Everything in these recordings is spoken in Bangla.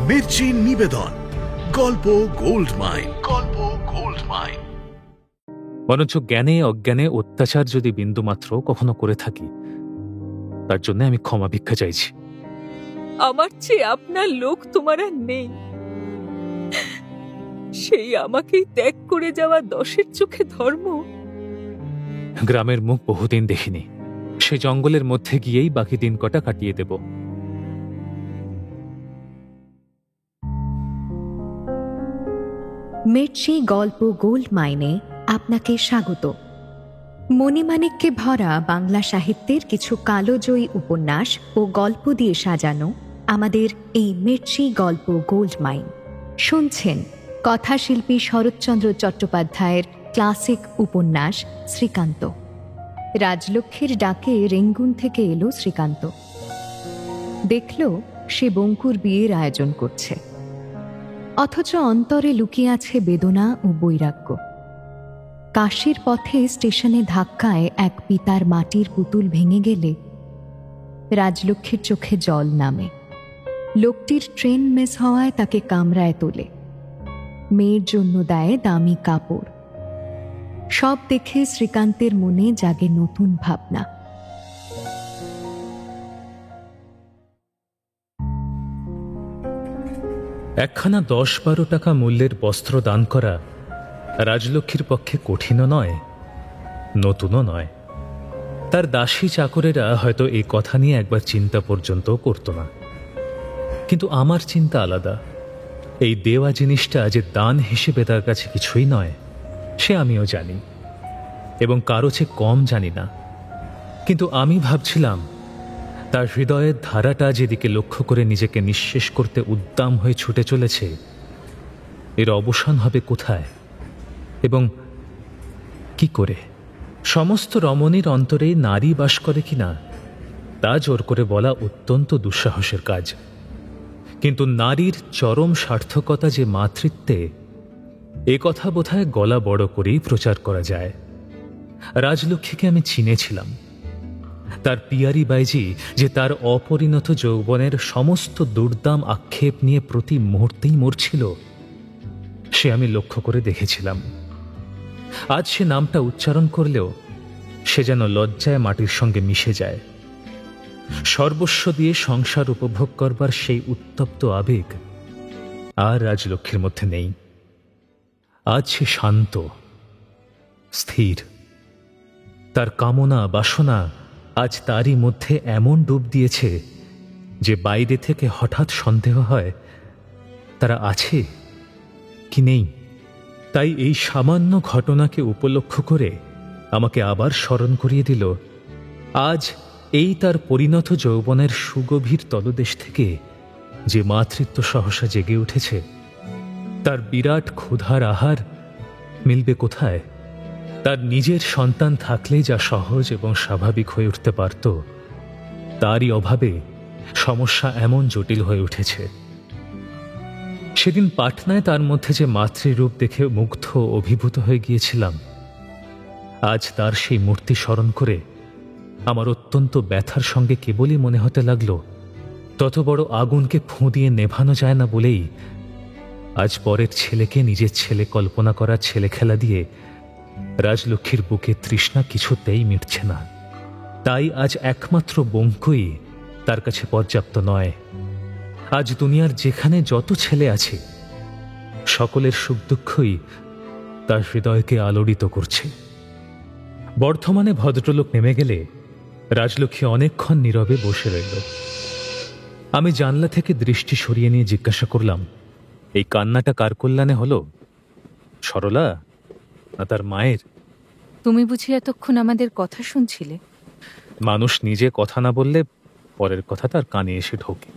মির্চি নিবেদন, গল্প গোল্ড মাইন। গল্প গোল্ড মাইন। বরঞ্চ জ্ঞানে অজ্ঞানে অত্যাচার যদি বিন্দুমাত্র কখনো করে থাকি, তার জন্য আমি ক্ষমা ভিক্ষা চাইছি। আমার চেয়ে আপনার লোক তোমার আর নেই। সেই আমাকেই ত্যাগ করে যাওয়া দশের চোখে ধর্ম। গ্রামের মুখ বহুদিন দেখিনি, সে জঙ্গলের মধ্যে গিয়েই বাকি দিন কটা কাটিয়ে দেব। মির্চি গল্প গোল্ড মাইনে আপনাকে স্বাগত। মণিমাণিক্যে ভরা বাংলা সাহিত্যের কিছু কালোজয়ী উপন্যাস ও গল্প দিয়ে সাজানো আমাদের এই মির্চি গল্প গোল্ড মাইন। শুনছেন কথাশিল্পী শরৎচন্দ্র চট্টোপাধ্যায়ের ক্লাসিক উপন্যাস শ্রীকান্ত। রাজলক্ষ্মীর ডাকে রেঙ্গুন থেকে এলো শ্রীকান্ত। দেখল সে বঙ্কুর বিয়ের আয়োজন করছে, অথচ অন্তরে লুকিয়ে আছে বেদনা ও বৈরাগ্য। কাশীর পথে স্টেশনে ধাক্কায় এক পিতার মাটির পুতুল ভেঙে গেলে রাজলক্ষ্মীর চোখে জল নামে। লোকটির ট্রেন মিস হওয়ায় তাকে কামরায় তোলে, মেয়ের জন্য দেয় দামি কাপড়। সব দেখে শ্রীকান্তের মনে জাগে নতুন ভাবনা। একখানা 10-12 টাকা মূল্যের বস্ত্র দান করা রাজলক্ষ্মীর পক্ষে কঠিনও নয়, নতুনও নয়। তার দাসী চাকরেরা হয়তো এই কথা নিয়ে একবার চিন্তা পর্যন্ত করত না, কিন্তু আমার চিন্তা আলাদা। এই দেওয়া জিনিসটা যে দান হিসেবে তার কাছে কিছুই নয়, সে আমিও জানি, এবং কারো চেয়ে কম জানি না। কিন্তু আমি ভাবছিলাম, তার হৃদয়ের ধারাটা যেদিকে লক্ষ্য করে নিজেকে নিঃশেষ করতে উদ্দাম হয়ে ছুটে চলেছে, এর অবসান হবে কোথায় এবং কি করে? সমস্ত রমণীর অন্তরে নারী বাস করে কিনা তা জোর করে বলা অত্যন্ত দুঃসাহসের কাজ। কিন্তু নারীর চরম সার্থকতা যে মাতৃত্বে, এ কথা বোধহয় গলা বড় করেই প্রচার করা যায়। রাজলক্ষ্মীকে আমি চিনেছিলাম। তার পিয়ারি বাইজি যে তার অপরিণত যৌবনের সমস্ত দুর্দাম আক্ষেপ নিয়ে প্রতি মুহূর্তেই মরছিল, সে আমি লক্ষ্য করে দেখেছিলাম। আজ সে নামটা উচ্চারণ করলেও সে যেন লজ্জায় মাটির সঙ্গে মিশে যায়। সর্বস্ব দিয়ে সংসার উপভোগ করবার সেই উত্তপ্ত আবেগ আর রাজলক্ষ্মীর মধ্যে নেই। আজ সে শান্ত, স্থির। তার কামনা বাসনা আজ তারই মধ্যে এমন ডুব দিয়েছে যে বাইরে থেকে হঠাৎ সন্দেহ হয় তারা আছে কি নেই। তাই এই সামান্য ঘটনাকে উপলক্ষ করে আমাকে আবার স্মরণ করিয়ে দিল, আজ এই তার পরিণত যৌবনের সুগভীর তলদেশ থেকে যে মাতৃত্ব সহসা জেগে উঠেছে, তার বিরাট ক্ষুধার আহার মিলবে কোথায়? তার নিজের সন্তান থাকলে যা সহজ এবং স্বাভাবিক হয়ে উঠতে পারত, তারই অভাবে সমস্যা এমন জটিল হয়ে উঠেছে। সেদিন পাটনায় তার মধ্যে যে মাতৃরূপ দেখে মুগ্ধ অভিভূত হয়ে গিয়েছিলাম, আজ তার সেই মূর্তি স্মরণ করে আমার অত্যন্ত ব্যথার সঙ্গে কেবলই মনে হতে লাগল, তত বড় আগুনকে ফুঁ দিয়ে নেভানো যায় না বলেই আজ পরের ছেলেকে নিজের ছেলে কল্পনা করা ছেলে খেলা দিয়ে রাজলক্ষ্মীর বুকে তৃষ্ণা কিছুতেই মিটছে না। তাই আজ একমাত্র বঙ্কুই তার কাছে পর্যাপ্ত নয়। আজ দুনিয়ার যেখানে যত ছেলে আছে, সকলের সুখ দুঃখই তার হৃদয়কে আলোড়িত করছে। বর্ধমানে ভদ্রলোক নেমে গেলে রাজলক্ষ্মী অনেকক্ষণ নীরবে বসে রইল। আমি জানলা থেকে দৃষ্টি সরিয়ে নিয়ে জিজ্ঞাসা করলাম, এই কান্নাটা কার কল্যাণে হলো? সরলা না তার মায়ের? তুমি বুঝি এতক্ষণ আমাদের কথা শুনছিলে? মানুষ নিজে কথা না বললে পরের কথা তার কানে এসে ঢোকে।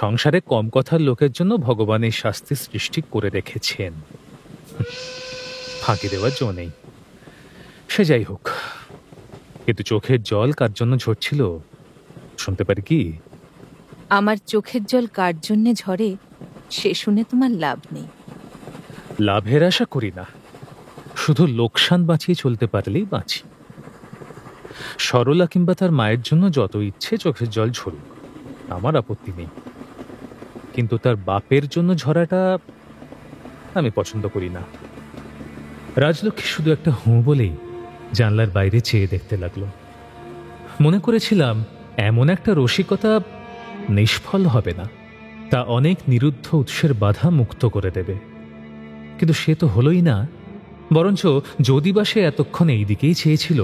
সংসারে কম কথার লোকের জন্য ভগবান এই শাস্তি সৃষ্টি করে রেখেছেন, ফাঁকি দেওয়ার জো নেই। সে যাই হোক, কিন্তু চোখের জল কার জন্য ঝরছিল শুনতে পারি কি? আমার চোখের জল কার জন্যে ঝরে সে শুনে তোমার লাভ নেই। লাভের আশা করি না, শুধু লোকসান বাঁচিয়ে চলতে পারলেই বাঁচি। সরলা কিংবা তার মায়ের জন্য যত ইচ্ছে চোখের জল ঝরুক, আমার আপত্তি নেই। কিন্তু তার বাপের জন্য ঝরাটা আমি পছন্দ করি না। রাজলক্ষ্মী শুধু একটা হুঁ বলেই জানলার বাইরে চেয়ে দেখতে লাগলো। মনে করেছিলাম এমন একটা রসিকতা নিষ্ফল হবে না, তা অনেক নিরুদ্ধ উৎসের বাধা মুক্ত করে দেবে, কিন্তু সে তো হলোই না। বরঞ্চ যদি বা সে এতক্ষণ এই দিকেই চেয়েছিল,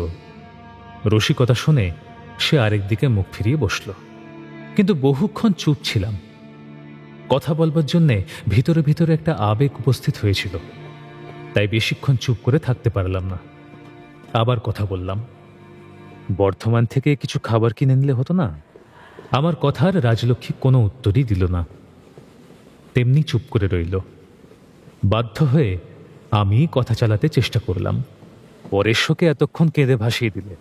রসিকতা শুনে সে আরেক দিকে মুখ ফিরিয়ে বসল। কিন্তু বহুক্ষণ চুপ ছিলাম। কথা বলবার জন্যে ভিতরে ভিতরে একটা আবেগ উপস্থিত হয়েছিল, তাই বেশিক্ষণ চুপ করে থাকতে পারলাম না। আবার কথা বললাম, বর্ধমান থেকে কিছু খাবার কিনে নিলে হতো না? আমার কথার রাজলক্ষ্মী কোনো উত্তরই দিল না, তেমনি চুপ করে রইল। বাধ্য হয়ে আমি কথা চালাতে চেষ্টা করলাম। পরের শোকে এতক্ষণ কেঁদে ভাসিয়ে দিলে,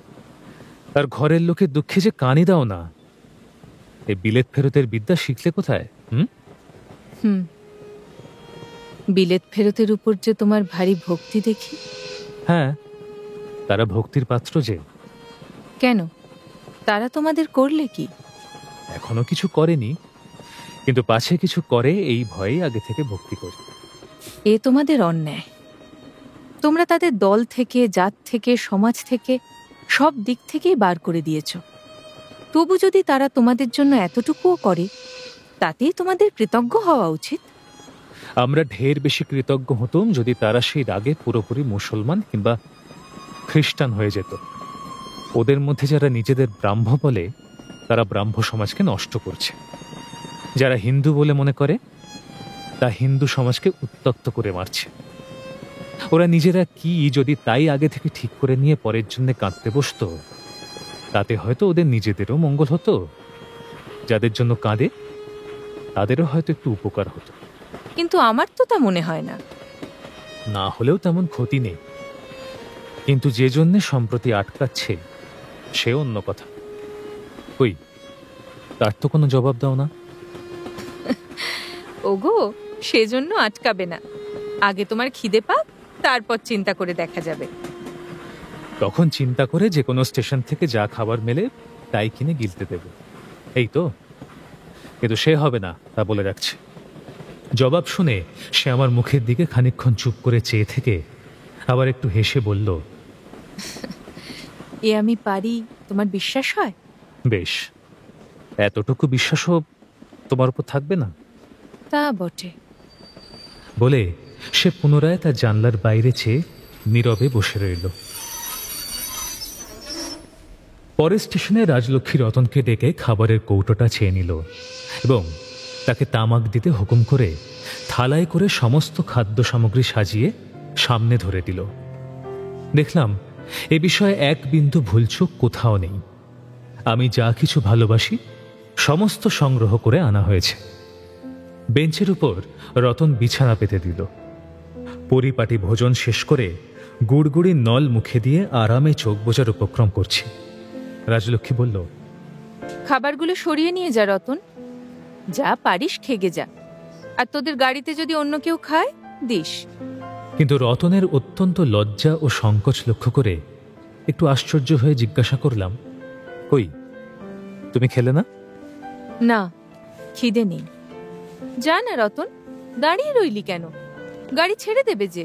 আর ঘরের লোকের দুঃখে যে কানই দাও না। এই বিলেত ফেরতের বিদ্যা শিখলে কোথায়? বিলেত ফেরতের উপর যে তোমার ভারী ভক্তি দেখি। হ্যাঁ, তারা ভক্তির পাত্র যে। কেন, তারা তোমাদের করলে কি? এখনো কিছু করেনি, কিন্তু পাছে কিছু করে এই ভয়ে আগে থেকে ভক্তি করি। এ তোমাদের অন্যায়। তোমরা তাদের দল থেকে, জাত থেকে, সমাজ থেকে, সব দিক থেকেই বার করে দিয়েছ। তবু যদি তারা তোমাদের জন্য এতটুকুও করে, তাতেই তোমাদের কৃতজ্ঞ হওয়া উচিত। আমরা ঢের বেশি কৃতজ্ঞ হতাম যদি তারা সেই রাগে পুরোপুরি মুসলমান কিংবা খ্রিস্টান হয়ে যেত। ওদের মধ্যে যারা নিজেদের ব্রাহ্ম বলে, তারা ব্রাহ্ম সমাজকে নষ্ট করছে। যারা হিন্দু বলে মনে করে, তা হিন্দু সমাজকে উত্তক্ত করে মারছে। ওরা নিজেরা কি যদি তাই আগে থেকে ঠিক করে নিয়ে পরের জন্য কাঁদতে বসতো, তাতে হয়তো ওদের নিজেদেরও মঙ্গল হতো, যাদের জন্য কাঁদে তাদেরও হয়তো একটু উপকার হতো। কিন্তু আমার তো তা মনে হয় না। না হলেও তেমন ক্ষতি নেই, কিন্তু যে জন্য সম্প্রতি আটকাচ্ছে সে অন্য কথা। কই, তার তো কোনো জবাব দাও না। ওগো, সেজন্য আটকাবে না। আগে তোমার খিদে পাক, তারপর চিন্তা করে দেখা যাবে। তখন চিন্তা করে যে কোনো স্টেশন থেকে যা খাবার মেলে তাই কিনে গিলতে দেব, এই তো। কিন্তু সে হবে না, তা বলে রাখছে। জবাব শুনে সে আমার মুখের দিকে খানিকক্ষণ চুপ করে চেয়ে থেকে আবার একটু হেসে বলল, এ আমি পারি, তোমার বিশ্বাস হয়? বেশ, এতটুকু বিশ্বাসও তোমার উপর থাকবে না? তা বটে। বলে সে পুনরায় তার জানলার বাইরে চেয়ে নীরবে বসে রইল। পরের স্টেশনে রাজলক্ষ্মী রতনকে ডেকে খাবারের কৌটোটা চেয়ে নিল এবং তাকে তামাক দিতে হুকুম করে থালায় করে সমস্ত খাদ্য সামগ্রী সাজিয়ে সামনে ধরে দিল। দেখলাম এ বিষয়ে এক বিন্দু ভুলচুক কোথাও নেই। আমি যা কিছু ভালোবাসি সমস্ত সংগ্রহ করে আনা হয়েছে। বেঞ্চের উপর রতন বিছানা পেতে দিল। পরিপাটি ভোজন শেষ করে গুড়গুড়ি নল মুখে দিয়ে আরামে চোখ বোঝার উপক্রম করছি। রাজলক্ষ্মী বলল, খাবারগুলো সরিয়ে নিয়ে যা রতন, যা পারিস খেগে যা। আর তোদের গাড়িতে যদি অন্য কেউ খায় দিস। কিন্তু রতনের অত্যন্ত লজ্জা ও সংকোচ লক্ষ্য করে একটু আশ্চর্য হয়ে জিজ্ঞাসা করলাম, কই, তুমি খেলে না? না, খিদে নেই। যা না রতন, দাঁড়িয়ে রইলি কেন? গাড়ি ছেড়ে দেবে যে।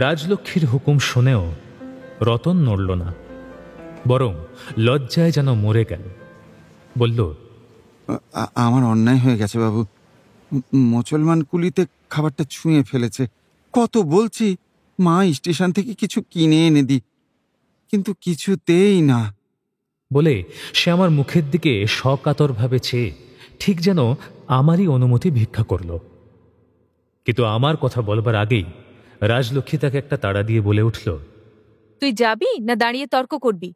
রাজলক্ষ্মীর হুকুম শুনেও রতন নড়ল না, বরং লজ্জায় যেন মরে গেল। বলল, আমার অন্যায় হয়ে গেছে বাবু। মুসলমান কুলিতে খাবারটা ছুঁয়ে ফেলেছে। কত বলছি মা স্টেশন থেকে কিছু কিনে এনে দি, কিন্তু কিছুতেই না। বলে সে আমার মুখের দিকে সকাতরভাবে চেয়ে ঠিক যেন আমারই অনুমতি ভিক্ষা করল। কিন্তু আমার কথা বলবার আগেই রাজলক্ষ্মী তাকে একটা তাড়া দিয়ে বলে উঠল, তুই যাবি না দাঁড়িয়ে তর্ক করবি?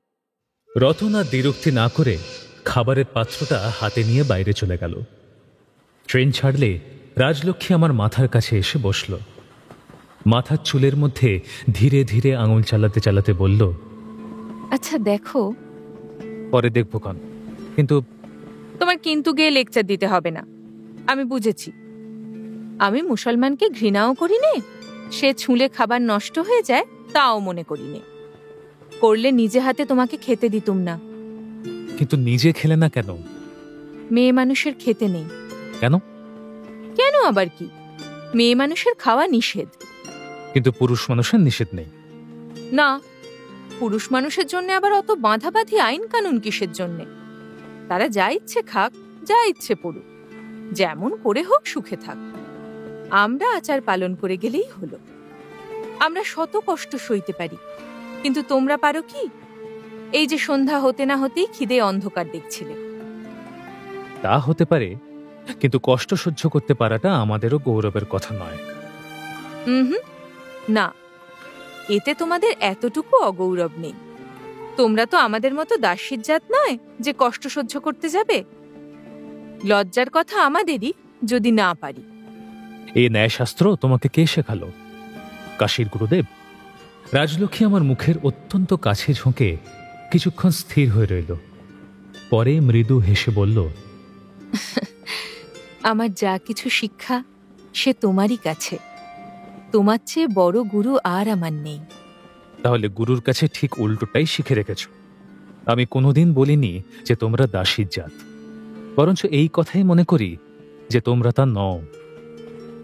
রতন আর দ্বিরুক্তি না করে খাবারের পাত্রটা হাতে নিয়ে বাইরে চলে গেল। ট্রেন ছাড়লে রাজলক্ষ্মী আমার মাথার কাছে এসে বসল। মাথার চুলের মধ্যে ধীরে ধীরে আঙুল চালাতে চালাতে বলল, আচ্ছা দেখো। পরে দেখবো কন, কিন্তু তোমার কিন্তু গিয়ে লেকচার দিতে হবে না। আমি বুঝেছি। আমি মুসলমানকে ঘৃণাও করি নে, সে ছুঁলে খাবার নষ্ট হয়ে যায় তাও মনে করি নে। করলে নিজে হাতে তোমাকে খেতে দিতুম না। কিন্তু নিজে খেলে না কেন? মেয়ে মানুষের খেতে নেই। কেন? কেন আবার কি? মেয়ে মানুষের খাওয়া নিষেধ। কিন্তু পুরুষ মানুষের নিষেধ নেই। না, পুরুষ মানুষের জন্য আবার অত বাঁধাবাঁধি আইন কানুন কিসের জন্যে? তারা যা ইচ্ছে খাক, যা ইচ্ছে পড়ুক, যেমন করে হোক সুখে থাক। আমরা আচার পালন করে গেলেই হলো। আমরা শত কষ্ট সইতে পারি, কিন্তু তোমরা পারো কি? এই যে সন্ধ্যা হতে না হতেই খিদে অন্ধকার দেখছিলে। তা হতে পারে, কিন্তু কষ্ট সহ্য করতে পারাটা আমাদেরও গৌরবের কথা নয়। হুম, না, এতে তোমাদের এতটুকু অগৌরব নেই। তোমরা তো আমাদের মতো দাসীর জাত নয় যে কষ্ট সহ্য করতে যাবে। লজ্জার কথা আমাদেরই, যদি না পারি। এই ন্যায়শাস্ত্র তোমাকে কে শেখালো? কাশীর গুরুদেব? রাজলক্ষ্মী আমার মুখের অত্যন্ত কাছে ঝুঁকে কিছুক্ষণ স্থির হয়ে রইল। পরে মৃদু হেসে বলল, আমার যা কিছু শিক্ষা সে তোমারই কাছে। তোমার চেয়ে বড় গুরু আর আমার নেই। তাহলে গুরুর কাছে ঠিক উল্টোটাই শিখে রেখেছ। আমি কোনোদিন বলিনি যে তোমরা দাসীর জাত, বরঞ্চ এই কথাই মনে করি যে তোমরা তা নও।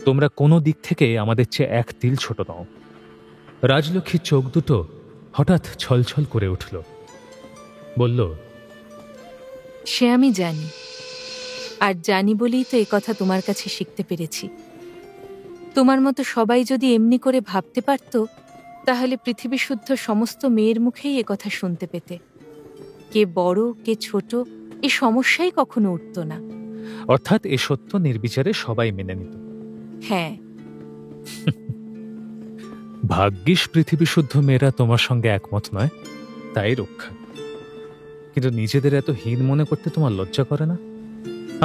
তোমরা কোনো দিক থেকে আমাদের চেয়ে এক তিল ছোট নও। রাজলক্ষ্মীর চোখ দুটো হঠাৎ ছলছল করে উঠল। বলল, সে আমি জানি, আর জানি বলেই তো কথা তোমার কাছে শিখতে পেরেছি। তোমার মতো সবাই যদি এমনি করে ভাবতে পারত, তাহলে পৃথিবী শুদ্ধ সমস্ত মেয়ের মুখেই কথা শুনতে পেতে। কে বড় কে ছোট এ সমস্যাই কখনো উঠত না। অর্থাৎ এ সত্য নির্বিচারে সবাই মেনে নিত। হ্যাঁ। ভাগ্যিস পৃথিবী শুদ্ধ মেয়েরা তোমার সঙ্গে একমত নয়, তাই রক্ষা। কিন্তু নিজেদের এত হীন মনে করতে তোমার লজ্জা করে না?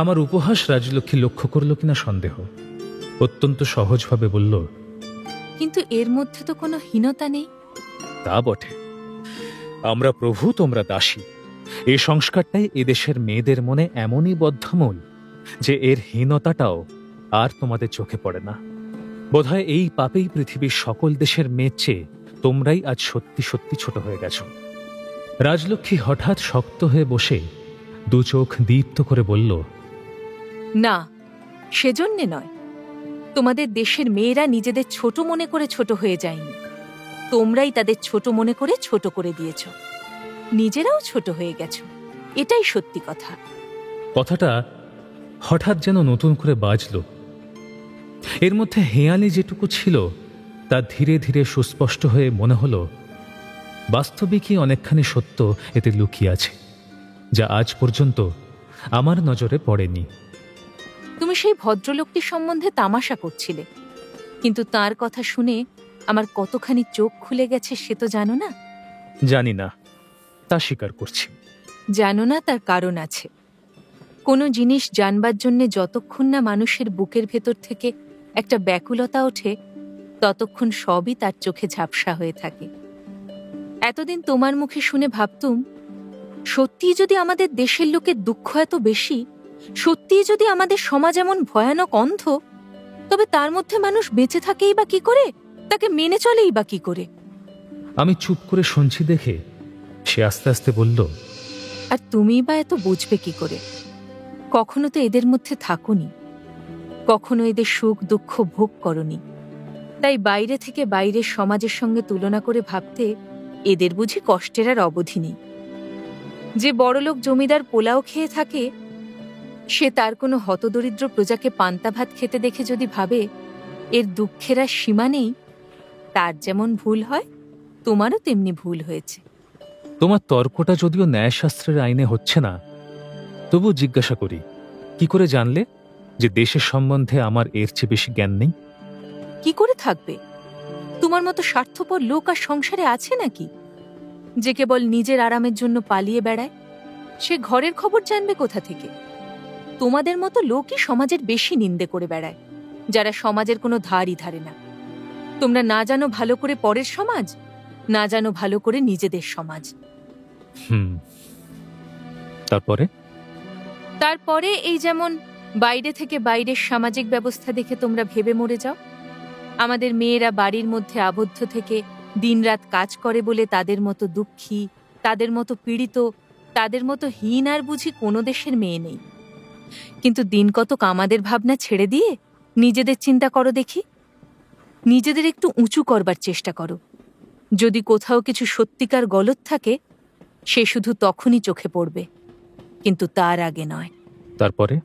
আমার উপহাস রাজলক্ষ্মী লক্ষ্য করল কিনা সন্দেহ। অত্যন্ত সহজভাবে বলল, কিন্তু এর মধ্যে তো কোনো হীনতা নেই। তা বটে, আমরা প্রভু, তোমরা দাসী। এই সংস্কারটাই এদেশের মেয়েদের মনে এমনই বদ্ধমূল যে এর হীনতাটাও আর তোমাদের চোখে পড়ে না। বোধহয় এই পাপেই পৃথিবীর সকল দেশের মেয়ের চেয়ে তোমরাই আজ সত্যি সত্যি ছোট হয়ে গেছ। রাজলক্ষ্মী হঠাৎ শক্ত হয়ে বসে দু চোখ দীপ্ত করে বলল, না, সেজন্যে নয়। তোমাদের দেশের মেয়েরা নিজেদের ছোট মনে করে ছোট হয়ে যায়নি। তোমরাই তাদের ছোট মনে করে ছোট করে দিয়েছ। নিজেরাও ছোট হয়ে গেছ, এটাই সত্যি কথা। কথাটা হঠাৎ যেন নতুন করে বাজল। এর মধ্যে হেয়ালি যেটুকু ছিল তা ধীরে ধীরে সুস্পষ্ট হয়ে মনে হল বাস্তবিকই অনেকখানি সত্য এতে লুকিয়ে আছে, যা আজ পর্যন্ত আমার নজরে পড়েনি। তুমি সেই ভদ্রলোকটির সম্বন্ধে তামাশা করছিলে, কিন্তু তার কথা শুনে আমার কতখানি চোখ খুলে গেছে সে তো জানো না? জানি না, তা স্বীকার করছি। জানো না তার কারণ আছে। কোনো জিনিস জানবার জন্য যতক্ষণ না মানুষের বুকের ভেতর থেকে একটা ব্যাকুলতা ওঠে, ততক্ষণ সবই তার চোখে ঝাপসা হয়ে থাকে। এতদিন তোমার মুখে শুনে ভাবতুম, সত্যিই যদি আমাদের দেশের লোকের দুঃখ এত বেশি, সত্যিই যদি আমাদের সমাজ এমন ভয়ানক অন্ধ, তবে তার মধ্যে মানুষ বেঁচে থাকেই বা কি করে, তাকে মেনে চলেই বা কি করে? আমি চুপ করে শুনছি দেখে সে আস্তে আস্তে বলল, আর তুমিই বা এত বুঝবে কি করে? কখনো তো এদের মধ্যে থাকুনি, কখনো এদের সুখ দুঃখ ভোগ করনি। তাই বাইরে থেকে বাইরের সমাজের সঙ্গে তুলনা করে ভাবতে এদের বুঝি কষ্টের আর অবধি নেই। যে বড়লোক জমিদার পোলাও খেয়ে থাকে, সে তার কোনো হতদরিদ্র প্রজাকে পান্তা ভাত খেতে দেখে যদি ভাবে এর দুঃখের আর সীমা নেই, তার যেমন ভুল হয় তোমারও তেমনি ভুল হয়েছে। তোমার তর্কটা যদিও ন্যায়শাস্ত্রের আইনে হচ্ছে না, তবু জিজ্ঞাসা করি, কি করে জানলে যে দেশের সম্বন্ধে আমার এর চেয়ে বেশি জ্ঞান নেই? কি করে থাকবে? তোমার মতো স্বার্থপর লোক আর সংসারে আছে নাকি? যে কেবল নিজের আরামের জন্য পালিয়ে বেড়ায়, সে ঘরের খবর জানবে কোথা থেকে? তোমাদের মতো লোকই সমাজের বেশি নিন্দে করে বেড়ায়, যারা সমাজের কোনো ধারই ধারে না। তোমরা না জানো ভালো করে পরের সমাজ, না জানো ভালো করে নিজেদের সমাজ। তারপরে এই যেমন বাইরে থেকে বাইরের সামাজিক ব্যবস্থা দেখে তোমরা ভেবে মরে যাও আমাদের মেয়েরা বাড়ির মধ্যে আবদ্ধ থেকে দিনরাত কাজ করে বলে তাদের মতো দুঃখী, তাদের মতো পীড়িত, তাদের মতো হীন আর বুঝি কোনো দেশের মেয়ে নেই। কিন্তু দিন কতক আমাদের ভাবনা ছেড়ে দিয়ে নিজেদের চিন্তা করো দেখি, নিজেদের একটু উঁচু করবার চেষ্টা করো। যদি কোথাও কিছু সত্যিকার গলদ থাকে, সে শুধু তখনই চোখে পড়বে, কিন্তু তার আগে নয়। তারপরে?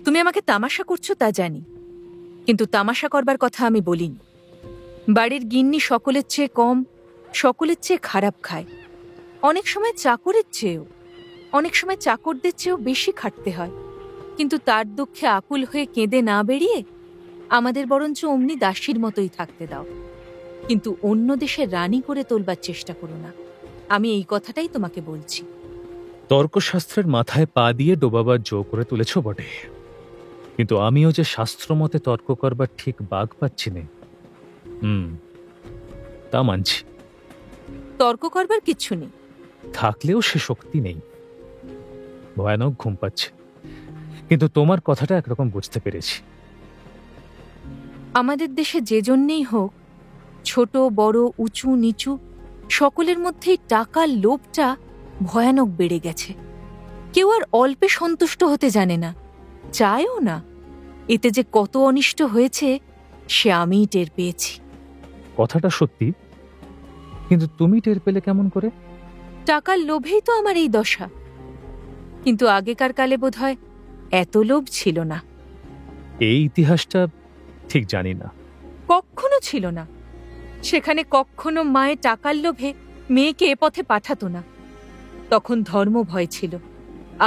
তুমি আমাকে তামাশা করছো তা জানি, কিন্তু তামাশা করবার কথা আমি বলিনি। বাড়ির গিন্নি সকলের চেয়ে কম, সকলের চেয়ে খারাপ খায়, অনেক সময় চাকরের চেয়েও, অনেক সময় চাকরদের চেয়েও বেশি খাটতে হয়। কিন্তু তার দুঃখে আকুল হয়ে কেঁদে না বেরিয়ে আমাদের বরঞ্চ অমনি দাসীর মতোই থাকতে দাও, কিন্তু অন্য দেশের রানী করে তোলবার চেষ্টা করো না। আমি এই কথাটাই তোমাকে বলছি। তর্কশাস্ত্রের মাথায় পা দিয়ে ডোবাবার জো করে তুলেছ বটে, কিন্তু আমিও যে শাস্ত্র মতে তর্ক করবার ঠিক বাগ পাচ্ছি না। তা মানছি। তর্ক করবার কিচ্ছু নেই, থাকলেও সে শক্তি নেই। ভয়ানক ঘুম পাচ্ছে, কিন্তু তোমার কথাটা একরকম বুঝতে পেরেছি। আমাদের দেশে যে জন্যেই হোক, ছোট বড় উঁচু নিচু সকলের মধ্যেই টাকার লোভটা ভয়ানক বেড়ে গেছে। কেউ আর অল্পে সন্তুষ্ট হতে জানে না, চায়ও না। এতে যে কত অনিষ্ট হয়েছে সে আমিই টের পেয়েছি। কথাটা সত্যি, কিন্তু তুমি টের পেলে কেমন করে? টাকার লোভেই তো আমার এই দশা। কিন্তু আগেকার কালে বোধহয় এত লোভ ছিল না। এই ইতিহাসটা ঠিক জানি না। কখনো ছিল না। সেখানে কখনো মায়ে টাকার লোভে মেয়েকে এ পথে পাঠাতো না। তখন ধর্ম ভয় ছিল।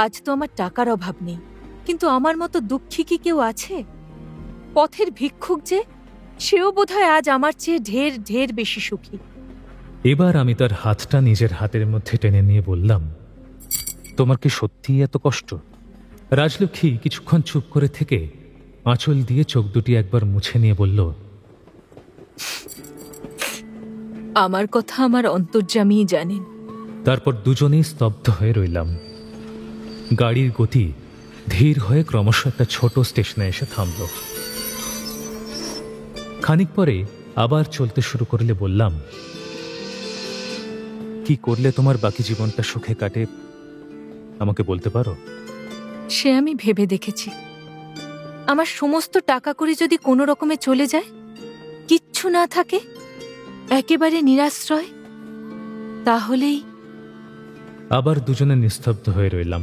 আজ তো আমার টাকার অভাব নেই, কিন্তু আমার মতো দুঃখী কি কেউ আছে? পথের ভিক্ষুক যে, সেও বোধহয় আজ আমার চেয়ে ঢের ঢের বেশি সুখী। এবার আমি তার হাতটা নিজের হাতের মধ্যে টেনে নিয়ে বললাম, তোমার কি সত্যিই এত কষ্ট? রাজলক্ষ্মী কিছুক্ষণ চুপ করে থেকে আঁচল দিয়ে চোখ দুটি একবার মুছে নিয়ে বলল, আমার কথা আমার অন্তর্যামীই জানেন। তারপর দুজনেই স্তব্ধ হয়ে রইলাম। গাড়ির গতি ধীর হয়ে ক্রমশ একটা ছোট স্টেশনে এসে থামল। খানিক পরে আবার চলতে শুরু করলে বললাম, কি করলে তোমার বাকি জীবনটা সুখে কাটে আমাকে বলতে পারো? সে আমি ভেবে দেখেছি। আমার সমস্ত টাকা করে যদি কোনো রকমে চলে যায়, কিচ্ছু না থাকে, একেবারে নিরাশ্রয়, তাহলেই। আবার দুজনে নিস্তব্ধ হয়ে রইলাম।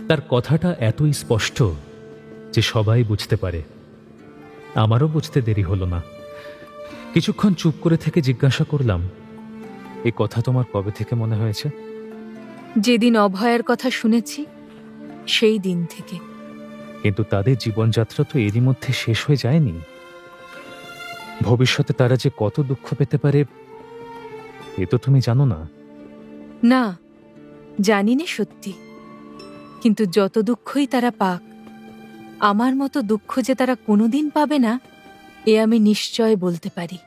তার কথাটা এতই স্পষ্ট যে সবাই বুঝতে পারে। আমারও বুঝতে দেরি হলো না। কিছুক্ষণ চুপ করে থেকে জিজ্ঞাসা করলাম, এই কথা তোমার কবে থেকে মনে হয়েছে? যেদিন অভয়ার কথা শুনেছি সেই দিন থেকে। কিন্তু তাদের জীবনযাত্রা তো এরই মধ্যে শেষ হয়ে যায়নি। ভবিষ্যতে তারা যে কত দুঃখ পেতে পারে এ তো তুমি জানো না। না, জানি না সত্যি, কিন্তু যত দুঃখই তারা পাক, আমার মতো দুঃখ যে তারা কোনোদিন পাবে না এ আমি নিশ্চয় বলতে পারি।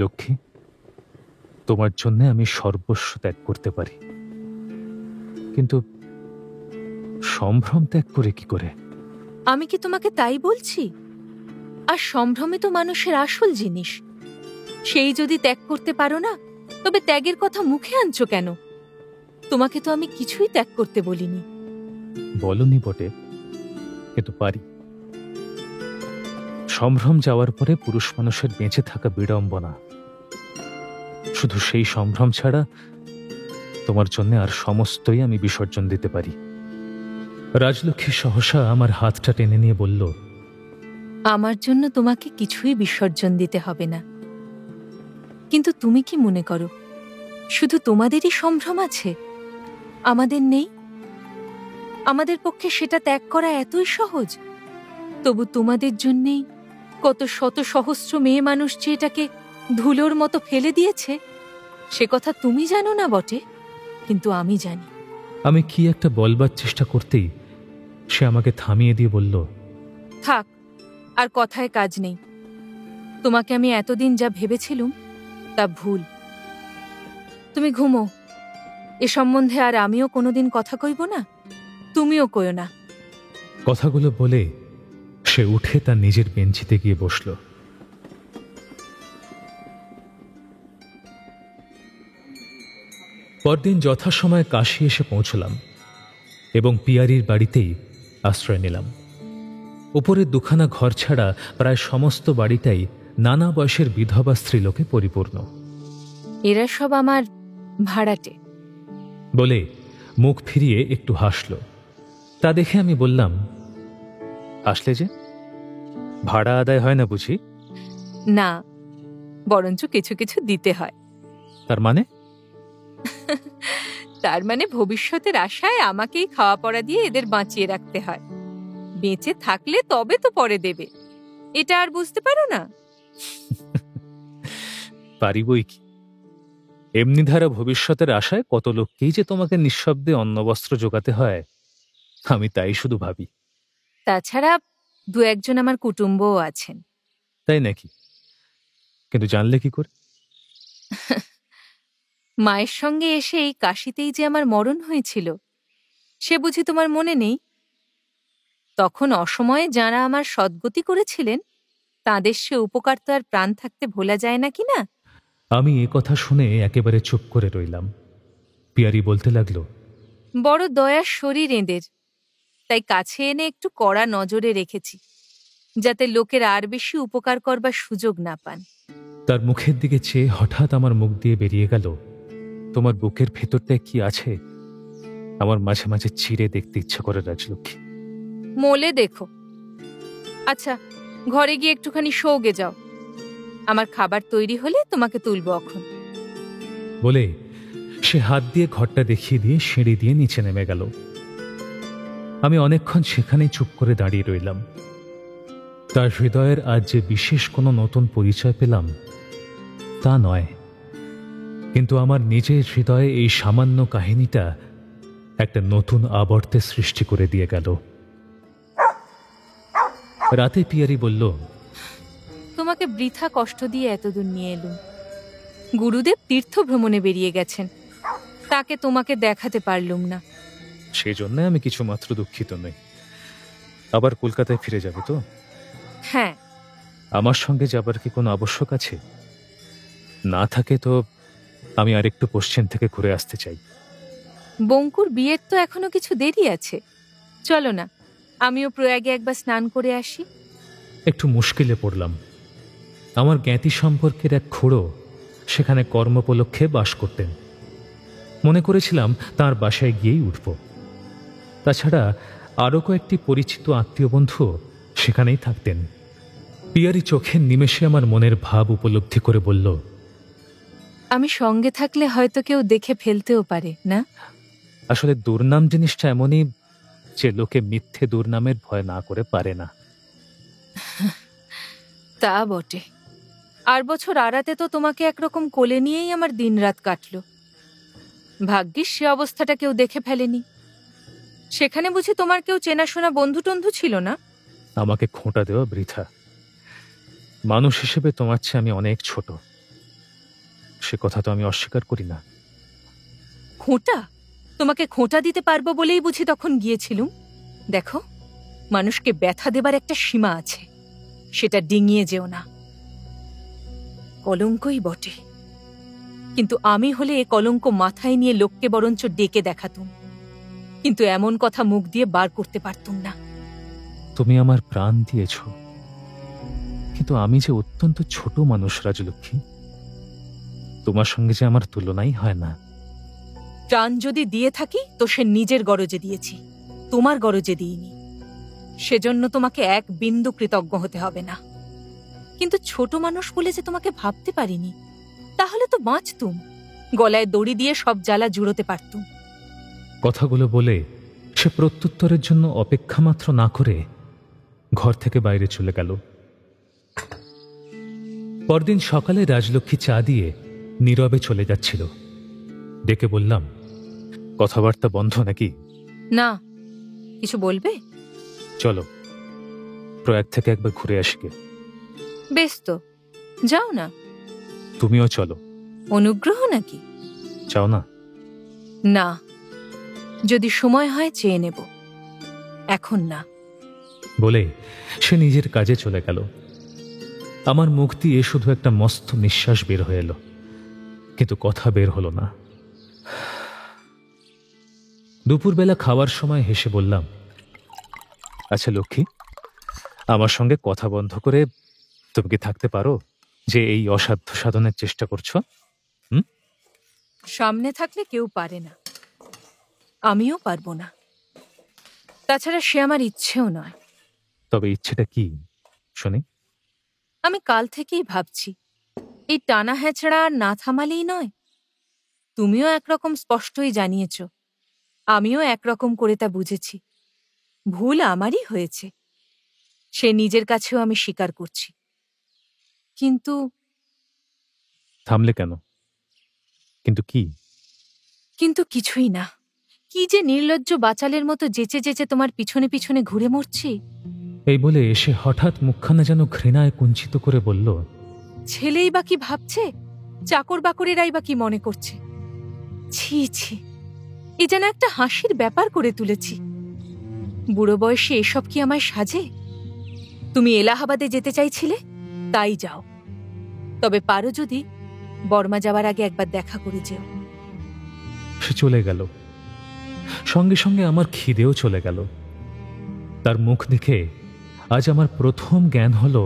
লক্ষ্মী, তোমার জন্য আমি সর্বস্ব ত্যাগ করতে পারি, কিন্তু সম্ভ্রম ত্যাগ করে কি করে? আমি কি তোমাকে তাই বলছি? আর সম্ভ্রমে তো মানুষের আসল জিনিস। সেই যদি ত্যাগ করতে পারো না, তবে ত্যাগের কথা মুখে আনছো কেন? তোমাকে তো আমি কিছুই ত্যাগ করতে বলিনি। বলনি বটে, কিন্তু পারি। সম্ভ্রম যাওয়ার পরে পুরুষ মানুষের বেঁচে থাকা বিড়ম্বনা। শুধু সেই সম্ভ্রম ছাড়া তোমার জন্য আর সমস্তই আমি বিসর্জন দিতে পারি। রাজলক্ষ্মী সহসা আমার হাতটা টেনে নিয়ে বলল, আমার জন্য তোমাকে কিছুই বিসর্জন দিতে হবে না। কিন্তু তুমি কি মনে করো শুধু তোমাদেরই সম্ভ্রম আছে, আমাদের নেই? আমাদের পক্ষে সেটা ত্যাগ করা এতই সহজ। তবু তোমাদের জন্যেই কত শত সহস্র মেয়ে মানুষ যে এটাকে ধুলোর মতো ফেলে দিয়েছে, সে কথা তুমি জানো না বটে, কিন্তু আমি জানি। আমি কি একটা বলবার চেষ্টা করতেই সে আমাকে থামিয়ে দিয়ে বলল, থাক, আর কথায় কাজ নেই। তোমাকে আমি এতদিন যা ভেবেছিলুম তা ভুল। তুমি ঘুমো। এ সম্বন্ধে আর আমিও কোনোদিন কথা কইব না, তুমিও কইও না। কথাগুলো বলে সে উঠে তার নিজের বেঞ্চিতে গিয়ে বসল। পরদিন যথাসময়ে কাশী এসে পৌঁছলাম এবং পিয়ারির বাড়িতেই আশ্রয় নিলাম। উপরের দুখানা ঘর ছাড়া প্রায় সমস্ত বাড়িটাই নানা বয়সের বিধবা স্ত্রীলোকে পরিপূর্ণ। এরা সব আমার ভাড়াটে। বলে মুখ ফিরিয়ে একটু হাসল। তা দেখে আমি বললাম, হাসলে যে? ভাড়া আদায় হয় না বুঝি? না, বরঞ্চ কিছু কিছু দিতে হয়। তার মানে? তার মানে ভবিষ্যতের আশায় আমাকেই খাওয়া পড়া দিয়ে এদের বাঁচিয়ে রাখতে হয়। বেঁচে থাকলে তবে তো পরে দেবে। এটা আর বুঝতে পারো না? পারিবই কি, এমনি ধারা ভবিষ্যতের আশায় কত লোককেই যে তোমাকে নিঃশব্দে অন্নবস্ত্র জোগাতে হয়, আমি তাই শুধু ভাবি। তাছাড়া দু একজন আমার কুটুম্বও আছেন। তাই নাকি? কিন্তু জানলে কি করে? মায়ের সঙ্গে এসে এই কাশিতেই যে আমার মরণ হয়েছিল, সে বুঝি তোমার মনে নেই? তখন অসময়ে যাঁরা আমার সদ্গতি করেছিলেন, তাঁদের সে উপকার তো আর প্রাণ থাকতে ভোলা যায় না কি না? আমি এ কথা শুনে একেবারে চুপ করে রইলাম। পিয়ারি বলতে লাগলো, বড় দয়ার শরীর এঁদের, তাই কাছে এনে একটু কড়া নজরে রেখেছি, যাতে লোকের আর বেশি উপকার করবার সুযোগ না পান। তার মুখের দিকে চেয়ে হঠাৎ আমার মুখ দিয়ে বেরিয়ে গেল, তোমার বুকের ভেতরটায় কি আছে আমার মাঝে মাঝে চিরে দেখতে ইচ্ছা করে রাজলক্ষ্মী। মোলে দেখো। আচ্ছা, ঘরে গিয়ে একটুখানি শোগে যাও। আমার খাবার তৈরি হলে তোমাকে তুলবো এখন। বলে সে হাত দিয়ে ঘরটা দেখিয়ে দিয়ে সিঁড়ি দিয়ে নিচে নেমে গেল। আমি অনেকক্ষণ সেখানেই চুপ করে দাঁড়িয়ে রইলাম। তার হৃদয়ের আজ যে বিশেষ কোনো নতুন পরিচয় পেলাম তা নয়, কিন্তু আমার নিজের হৃদয়ে এই সামান্য কাহিনীটা একটা নতুন আবর্তের সৃষ্টি করে দিয়ে গেল। রাতে পিয়ারি বলল, তোমাকে বৃথা কষ্ট দিয়ে এতদূর নিয়ে এলুম। গুরুদেব তীর্থ ভ্রমণে বেরিয়ে গেছেন, তাকে তোমাকে দেখাতে পারলুম না। সেজন্য আমি কিছু মাত্র দুঃখিত নই। আবার কলকাতায় ফিরে যাবে তো? হ্যাঁ। আমার সঙ্গে যাবার কি কোনো আবশ্যক আছে? না থাকে তো আমি আরেকটু পশ্চিম থেকে ঘুরে আসতে চাই। বঙ্কুর বিয়ের তো এখনো কিছু দেরি আছে। চলো না, আমিও প্রয়াগে একবার স্নান করে আসি। একটু মুশকিলে পড়লাম। আমার জ্ঞাতি সম্পর্কের এক খুড়ো সেখানে কর্মোপলক্ষে বাস করতেন। মনে করেছিলাম তার বাসায় গিয়েই উঠব। তাছাড়া আরও কয়েকটি পরিচিত আত্মীয় বন্ধু সেখানেই থাকতেন। পিয়ারি চোখের নিমেষে আমার মনের ভাব উপলব্ধি করে বলল, আমি সঙ্গে থাকলে হয়তো কেউ দেখে ফেলতেও পারে না? আসলে দুর্নাম জিনিসটা এমনই যে লোকে মিথ্যে দুর্নামের ভয় না করে পারে না। তা বটে। আর বছর আড়াতে তো তোমাকে একরকম কোলে নিয়েই আমার দিনরাত কাটল। ভাগ্যিস সে অবস্থাটা কেউ দেখে ফেলেনি। সেখানে বুঝি তোমার কেউ চেনাশোনা বন্ধু টন্ধু ছিল না? আমাকে খোঁটা দেওয়া বৃথা। মানুষ হিসেবে তোমার চেয়ে আমি অনেক ছোট, সে কথা তো আমি অস্বীকার করি না। খোঁটা? তোমাকে খোঁটা দিতে পারবো বলেই বুঝি তখন গিয়েছিলুম। দেখো, মানুষকে ব্যথা দেবার একটা সীমা আছে, সেটা ডিঙিয়ে যেও না। কলঙ্কই বটে, কিন্তু আমি হলে এ কলঙ্ক মাথায় নিয়ে লোককে বরঞ্চ ডেকে দেখাতুম, কিন্তু এমন কথা মুখ দিয়ে বার করতে পারতুম না। তুমি আমার প্রাণ দিয়েছ, কিন্তু আমি যে অত্যন্ত ছোট মানুষ রাজলক্ষ্মী। তোমার সঙ্গে যে আমার তুলনাই হয় না। প্রাণ যদি দিয়ে থাকি তো সে নিজের গরজে দিয়েছি, তোমার গরজে দিইনি। সেজন্য তোমাকে এক বিন্দু কৃতজ্ঞ হতে হবে না। কিন্তু ছোট মানুষ বলে যে তোমাকে ভাবতে পারিনি, তাহলে তো বাঁচতুম, গলায় দড়ি দিয়ে সব জ্বালা জুড়োতে পারতুম। কথাগুলো বলে সে প্রত্যুত্তরের জন্য অপেক্ষা মাত্র না করে ঘর থেকে বাইরে চলে গেল। পরদিন সকালে রাজলক্ষ্মী চা দিয়ে নীরবে চলে যাচ্ছিল। ডেকে বললাম, কথাবার্তা বন্ধ নাকি? না, কিছু বলবে? চলো, প্রয়াগ থেকে একবার ঘুরে আসি গে। বেশ তো, যাও না। তুমিও চলো। অনুগ্রহ নাকি? চাও না? না, যদি সময় হয় চেয়ে নেব, এখন না। বলে সে নিজের কাজে চলে গেল। আমার মুখ দিয়ে শুধু একটা মস্ত নিঃশ্বাস বের হয়ে এলো, কিন্তু কথা বের হলো না। দুপুরবেলা খাওয়ার সময় হেসে বললাম, আচ্ছা লক্ষ্মী, আমার সঙ্গে কথা বন্ধ করে তুমি কি থাকতে পারো, যে এই অসাধ্য সাধনের চেষ্টা করছো? সামনে থাকলে কেউ পারে না, আমিও পারবো না। তাছাড়া সে আমার ইচ্ছেও নয়। তবে ইচ্ছেটা কি শুনি? আমি কাল থেকেই ভাবছি, এই টানা হ্যাচড়া আর না থামালেই নয়। তুমিও একরকম স্পষ্টই জানিয়েছ, আমিও একরকম করে তা বুঝেছি। ভুল আমারই হয়েছে, সে নিজের কাছেও আমি স্বীকার করছি। কিন্তু থামলে কেন? কিন্তু কি? কিন্তু কিছুই না। কি যে নির্লজ্জ বাচালের মতো যেচে যেচে তোমার পিছনে পিছনে ঘুরে মরছি। এই বলে এসে হঠাৎ মুখখানা যেন ঘৃণায় কুঞ্চিত করে বলল, ছেলেই বা কি ভাবছে, চাকর বাকরেরাই বা কি মনে করছে। ছি ছি, এ যেন একটা হাসির ব্যাপার করে তুলেছি। বুড়ো বয়সে এসব কি আমায় সাজে? তুমি এলাহাবাদে যেতে চাইছিলে, তাই যাও। তবে পারো যদি বর্মা যাওয়ার আগে একবার দেখা করে যেও। সে চলে গেল। সঙ্গে সঙ্গে আমার খিদেও চলে গেল। তার মুখ দেখে আজ আমার প্রথম জ্ঞান হলো,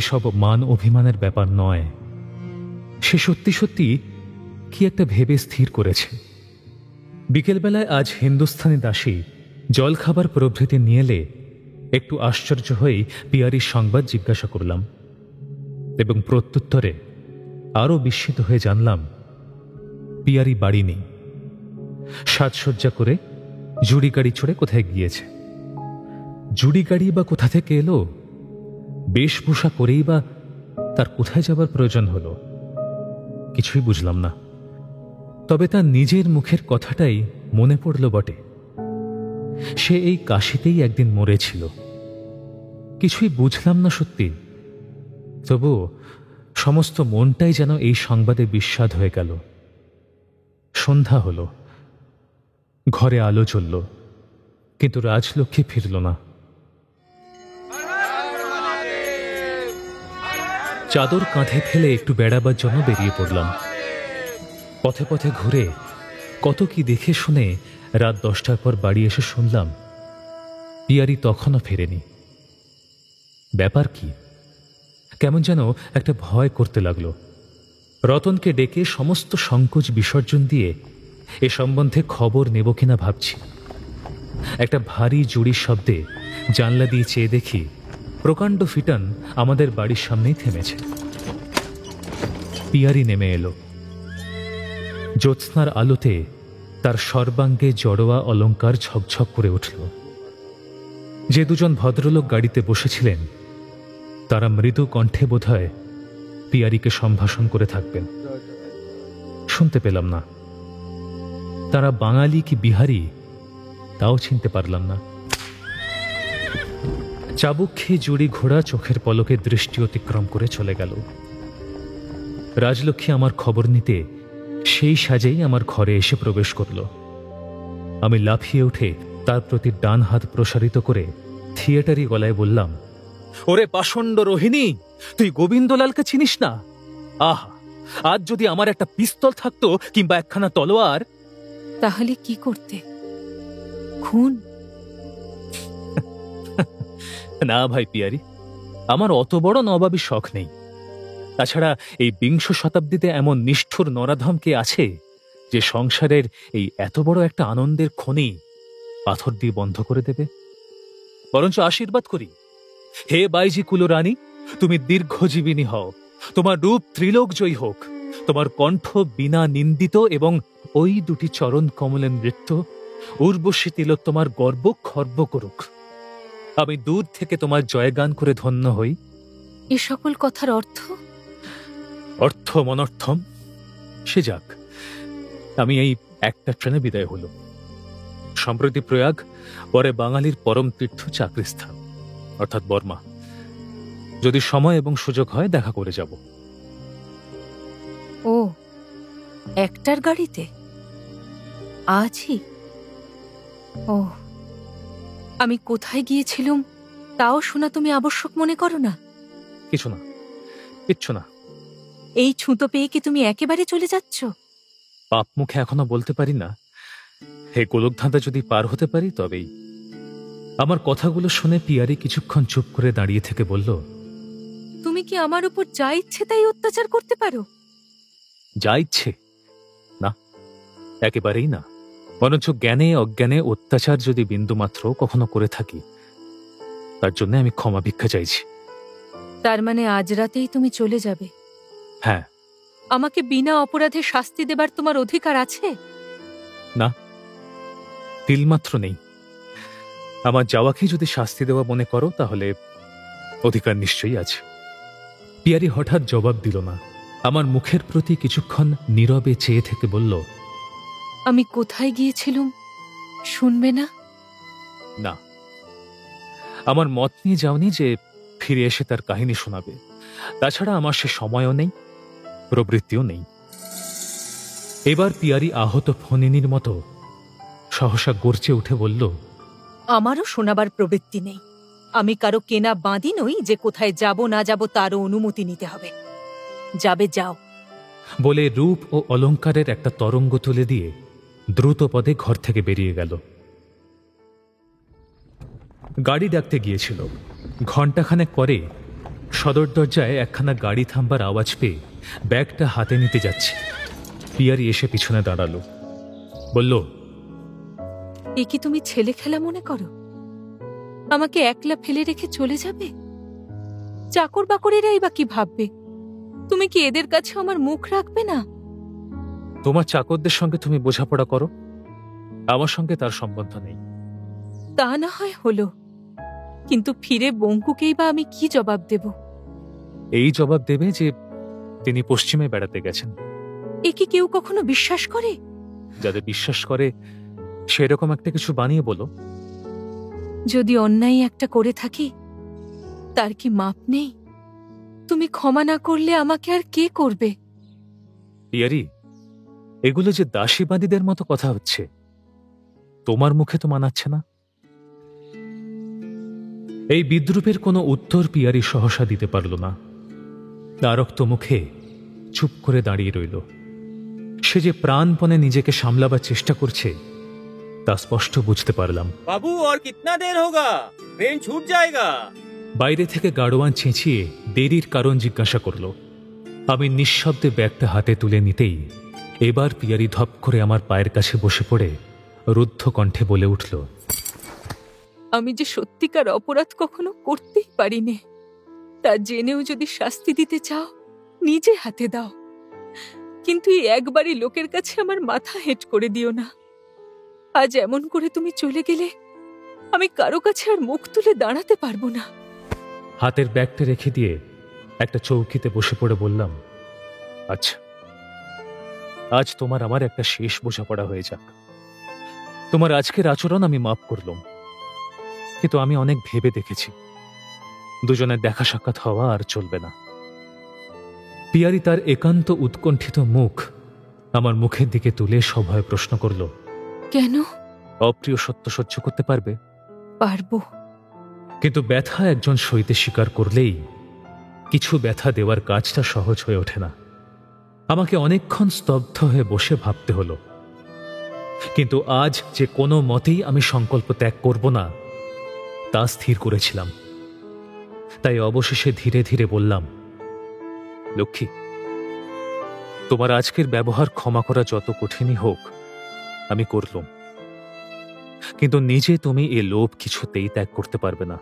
এসব মান অভিমানের ব্যাপার নয়। সে সত্যি সত্যি কি একটা ভেবে স্থির করেছে। বিকেলবেলায় আজ হিন্দুস্থানি দাসী জলখাবার প্রভৃতি নিয়ে এলে একটু আশ্চর্য হয়েই পিয়ারির সংবাদ জিজ্ঞাসা করলাম, এবং প্রত্যুত্তরে আরও বিস্মিত হয়ে জানলাম পিয়ারি বাড়ি নেই। সাজসজ্জা করে জুড়ি গাড়ি চড়ে কোথায় গিয়েছে। জুড়ি গাড়ি বা কোথা থেকে এলো? বেশভূষা করেই বা তার কোথায় যাবার প্রয়োজন হলো? কিছুই বুঝলাম না। তবে তার নিজের মুখের কথাটাই মনে পড়ল বটে। সে এই কাশিতেই একদিন মরেছিল। কিছুই বুঝলাম না সত্যি, তবু সমস্ত মনটাই যেন এই সংবাদে বিস্বাদ হয়ে গেল। সন্ধ্যা হল, ঘরে আলো জ্বলল, কিন্তু রাজলক্ষ্মী ফিরল না। চাদর কাঁধে ফেলে একটু বেড়াবার জন্য বেরিয়ে পড়লাম। পথে পথে ঘুরে কত কি দেখে শুনে রাত 10টার পর বাড়ি এসে শুনলাম পিয়ারি তখনও ফেরেনি। ব্যাপার কি? কেমন যেন একটা ভয় করতে লাগলো। রতনকে ডেকে সমস্ত সংকোচ বিসর্জন দিয়ে এ সম্বন্ধে খবর নেব কিনা ভাবছি। একটা ভারী জুড়ির শব্দে জানলা দিয়ে চেয়ে দেখি প্রকাণ্ড ফিটান আমাদের বাড়ির সামনেই থেমেছে। পিয়ারি নেমে এলো। জ্যোৎস্নার আলোতে তার সর্বাঙ্গে জড়োয়া অলঙ্কার ঝকঝক করে উঠল। যে দুজন ভদ্রলোক গাড়িতে বসেছিলেন তারা মৃদু কণ্ঠে বোধহয় পিয়ারিকে সম্ভাষণ করে থাকবেন। শুনতে পেলাম না। তারা বাঙালি কি বিহারি তাও চিনতে পারলাম না। চাবুক খেয়ে জুড়ি ঘোড়া চোখের পলকে দৃষ্টি অতিক্রম করে চলে গেল। রাজলক্ষ্মী আমার খবর নিতে সেই সাজেই আমার ঘরে এসে প্রবেশ করল। আমি লাফিয়ে উঠে তার প্রতি ডান হাত প্রসারিত করে থিয়েটারি গলায় বললাম, ওরে পাষণ্ড রোহিণী, তুই গোবিন্দলালকে চিনিস না? আহা, আজ যদি আমার একটা পিস্তল থাকতো কিংবা একখানা তলোয়ার। তাহলে কি করতে? খুন? না ভাই পিয়ারি, আমার অত বড় নবাবী শখ নেই। তাছাড়া এই 20 শতাব্দীতে এমন নিষ্ঠুর নরাধম কে আছে যে সংসারের এই এত বড় একটা আনন্দের খনি পাথর দিয়ে বন্ধ করে দেবে? বরঞ্চ আশীর্বাদ করি, হে বাইজি কুলরানী, তুমি দীর্ঘজীবিনী হও, তোমার রূপ ত্রিলোকজয়ী হোক, তোমার কণ্ঠ বিনা নিন্দিত এবং ওই দুটি চরণ কমলের নৃত্য উর্বশী তিলোত্তমার গর্ব খর্ব করুক। আমি দূর থেকে তোমার জয়গান করে ধন্য হই। এ সকল কথার অর্থ? অর্থ মনর্থম সে যাক, আমি এই একটা ট্রেনে বিদায় হল। সম্প্রতি প্রয়াগ, পরে বাঙালির পরম তীর্থ চাকরিস্থান অর্থাৎ বর্মা। যদি সময় এবং সুযোগ হয় দেখা করে যাব। ও, একটার গাড়িতে আজই? ও, আমি কোথায় গিয়েছিলুম তাও শোনা তুমি আবশ্যক মনে করো না? কিছু না, কিচ্ছু না। এই ছুতো পেয়ে কি তুমি একেবারে চলে যাচ্ছ? পাপ মুখে এখনো বলতে পারি না। হে গোলকধাঁধা যদি পার হতে পারি তবেই। আমার কথাগুলো শুনে পিয়ারি কিছুক্ষণ চুপ করে দাঁড়িয়ে থেকে বলল, তুমি কি আমার উপর যা ইচ্ছে তাই অত্যাচার করতে পারো? যা ইচ্ছে না, একেবারেই না। বরঞ্চ জ্ঞানে অজ্ঞানে অত্যাচার যদি বিন্দুমাত্র কখনো করে থাকি, তার জন্য আমি ক্ষমা ভিক্ষা চাইছি। তার মানে আজ রাতেই তুমি চলে যাবে? হ্যাঁ। আমাকে বিনা অপরাধে শাস্তি দেবার তোমার অধিকার আছে? না, তিলমাত্র নেই। আমার যাওয়াকে যদি শাস্তি দেওয়া মনে করো, তাহলে অধিকার নিশ্চয়ই আছে। পিয়ারি হঠাৎ জবাব দিল না। আমার মুখের প্রতি কিছুক্ষণ নীরবে চেয়ে থেকে বলল, আমি কোথায় গিয়েছিলুম শুনবে না? না, আমার মত নিয়ে যাওনি যে ফিরে এসে তার কাহিনী শোনাবে। তাছাড়া আমার সে সময়ও নেই, প্রবৃত্তিও নেই। এবার পিয়ারি আহত ফণিনীর মতো সহসা গর্জে উঠে বলল, আমারও শোনাবার প্রবৃত্তি নেই। আমি কারো কেনা বাঁধি নই যে কোথায় যাব না যাব তারও অনুমতি নিতে হবে। যাবে যাও। বলে রূপ ও অলংকারের একটা তরঙ্গ তুলে দিয়ে দ্রুত পদে ঘর থেকে বেরিয়ে গেল। গাড়ি ডাকতে গিয়েছিল। ঘণ্টাখানেক পরে সদর দরজায় একখানা গাড়ি থামবার আওয়াজ পেয়ে ব্যাগটা হাতে নিতে যাচ্ছে। পিয়ারি এসে পিছনে দাঁড়ালো, বলল, এ কি তুমি ছেলে খেলা মনে করো? আমাকে একলা ফেলে রেখে চলে যাবে? চাকর বাকরেরাই বা কি ভাববে? তুমি কি এদের কাছে আমার মুখ রাখবে না? তোমার চাকরদের সঙ্গে তুমি বোঝাপড়া করো, আমার সঙ্গে তার সম্বন্ধ নেই। তা না হয় হলো, কিন্তু ফিরে বঙ্কুকেই বা আমি কি জবাব দেব? এই জবাব দেবে যে তিনি পশ্চিমে বেড়াতে গেছেন। এ কি কেউ কখনো বিশ্বাস করে? যাদের বিশ্বাস করে সেরকম একটা কিছু বানিয়ে বলো। যদি অন্যায় একটা করে থাকি, তার কি মাপ নেই? তুমি ক্ষমা না করলে আমাকে আর কে করবে? পিয়ারি, এগুলো যে দাসীবাদীদের মতো কথা হচ্ছে, তোমার মুখে তো মানাচ্ছে না। এই বিদ্রূপের কোনো উত্তর পিয়ারি সহসা দিতে পারল না। তারক্ত মুখে চুপ করে দাঁড়িয়ে রইল। সে যে প্রাণপণে নিজেকে সামলাবার চেষ্টা করছে তা স্পষ্ট বুঝতে পারলাম। বাবু, আর কিতনা দের হোগা? ট্রেন ছুট যায়গা। বাইরে থেকে গাড়োয়ান চেঁচিয়ে দেরির কারণ জিজ্ঞাসা করল। আমি নিঃশব্দে ব্যাগটা হাতে তুলে নিতেই এবার পিয়ারি ধপ করে আমার পায়ের কাছে বসে পড়ে রুদ্ধ কণ্ঠে বলে উঠল, আমি যে সত্যিকার অপরাধ কখনো করতেই পারিনি, তা জেনেও যদি শাস্তি দিতে চাও নিজে হাতে দাও, কিন্তু এই একবারই লোকের কাছে আমার মাথা হেঁট করে দিও না। আজ এমন করে তুমি চলে গেলে আমি কারো কাছে আর মুখ তুলে দাঁড়াতে পারবো না। হাতের ব্যাগটা রেখে দিয়ে একটা চৌকিতে বসে পড়ে বললাম, আচ্ছা, আজ তোমার আমার একটা শেষ বোঝাপড়া হয়ে যাক। তোমার আজকের আচরণ আমি মাফ করলাম, কিন্তু আমি অনেক ভেবে দেখেছি দুজনের দেখা সাক্ষাৎ হওয়া আর চলবে না। পিয়ারি তার একান্ত উৎকণ্ঠিত মুখ আমার মুখের দিকে তুলে সভয়ে প্রশ্ন করল, কেন? অপ্রিয় সত্য সহ্য করতে পারবে? পারবো। কিন্তু ব্যথা একজন সইতে স্বীকার করলেই কিছু ব্যথা দেওয়ার কাজটা সহজ হয়ে ওঠে না। আমাকে অনেকক্ষণ স্তব্ধ হয়ে বসে ভাবতে হলো, কিন্তু আজ যে কোনো মতেই আমি সংকল্প ত্যাগ করব না তা স্থির করেছিলাম। তাই অবশেষে ধীরে ধীরে বললাম, লক্ষ্মী, তোমার আজকের ব্যবহার ক্ষমা করা যত কঠিনই হোক আমি করলাম, কিন্তু নিজে তুমি এ লোভ কিছুতেই ত্যাগ করতে পারবে না।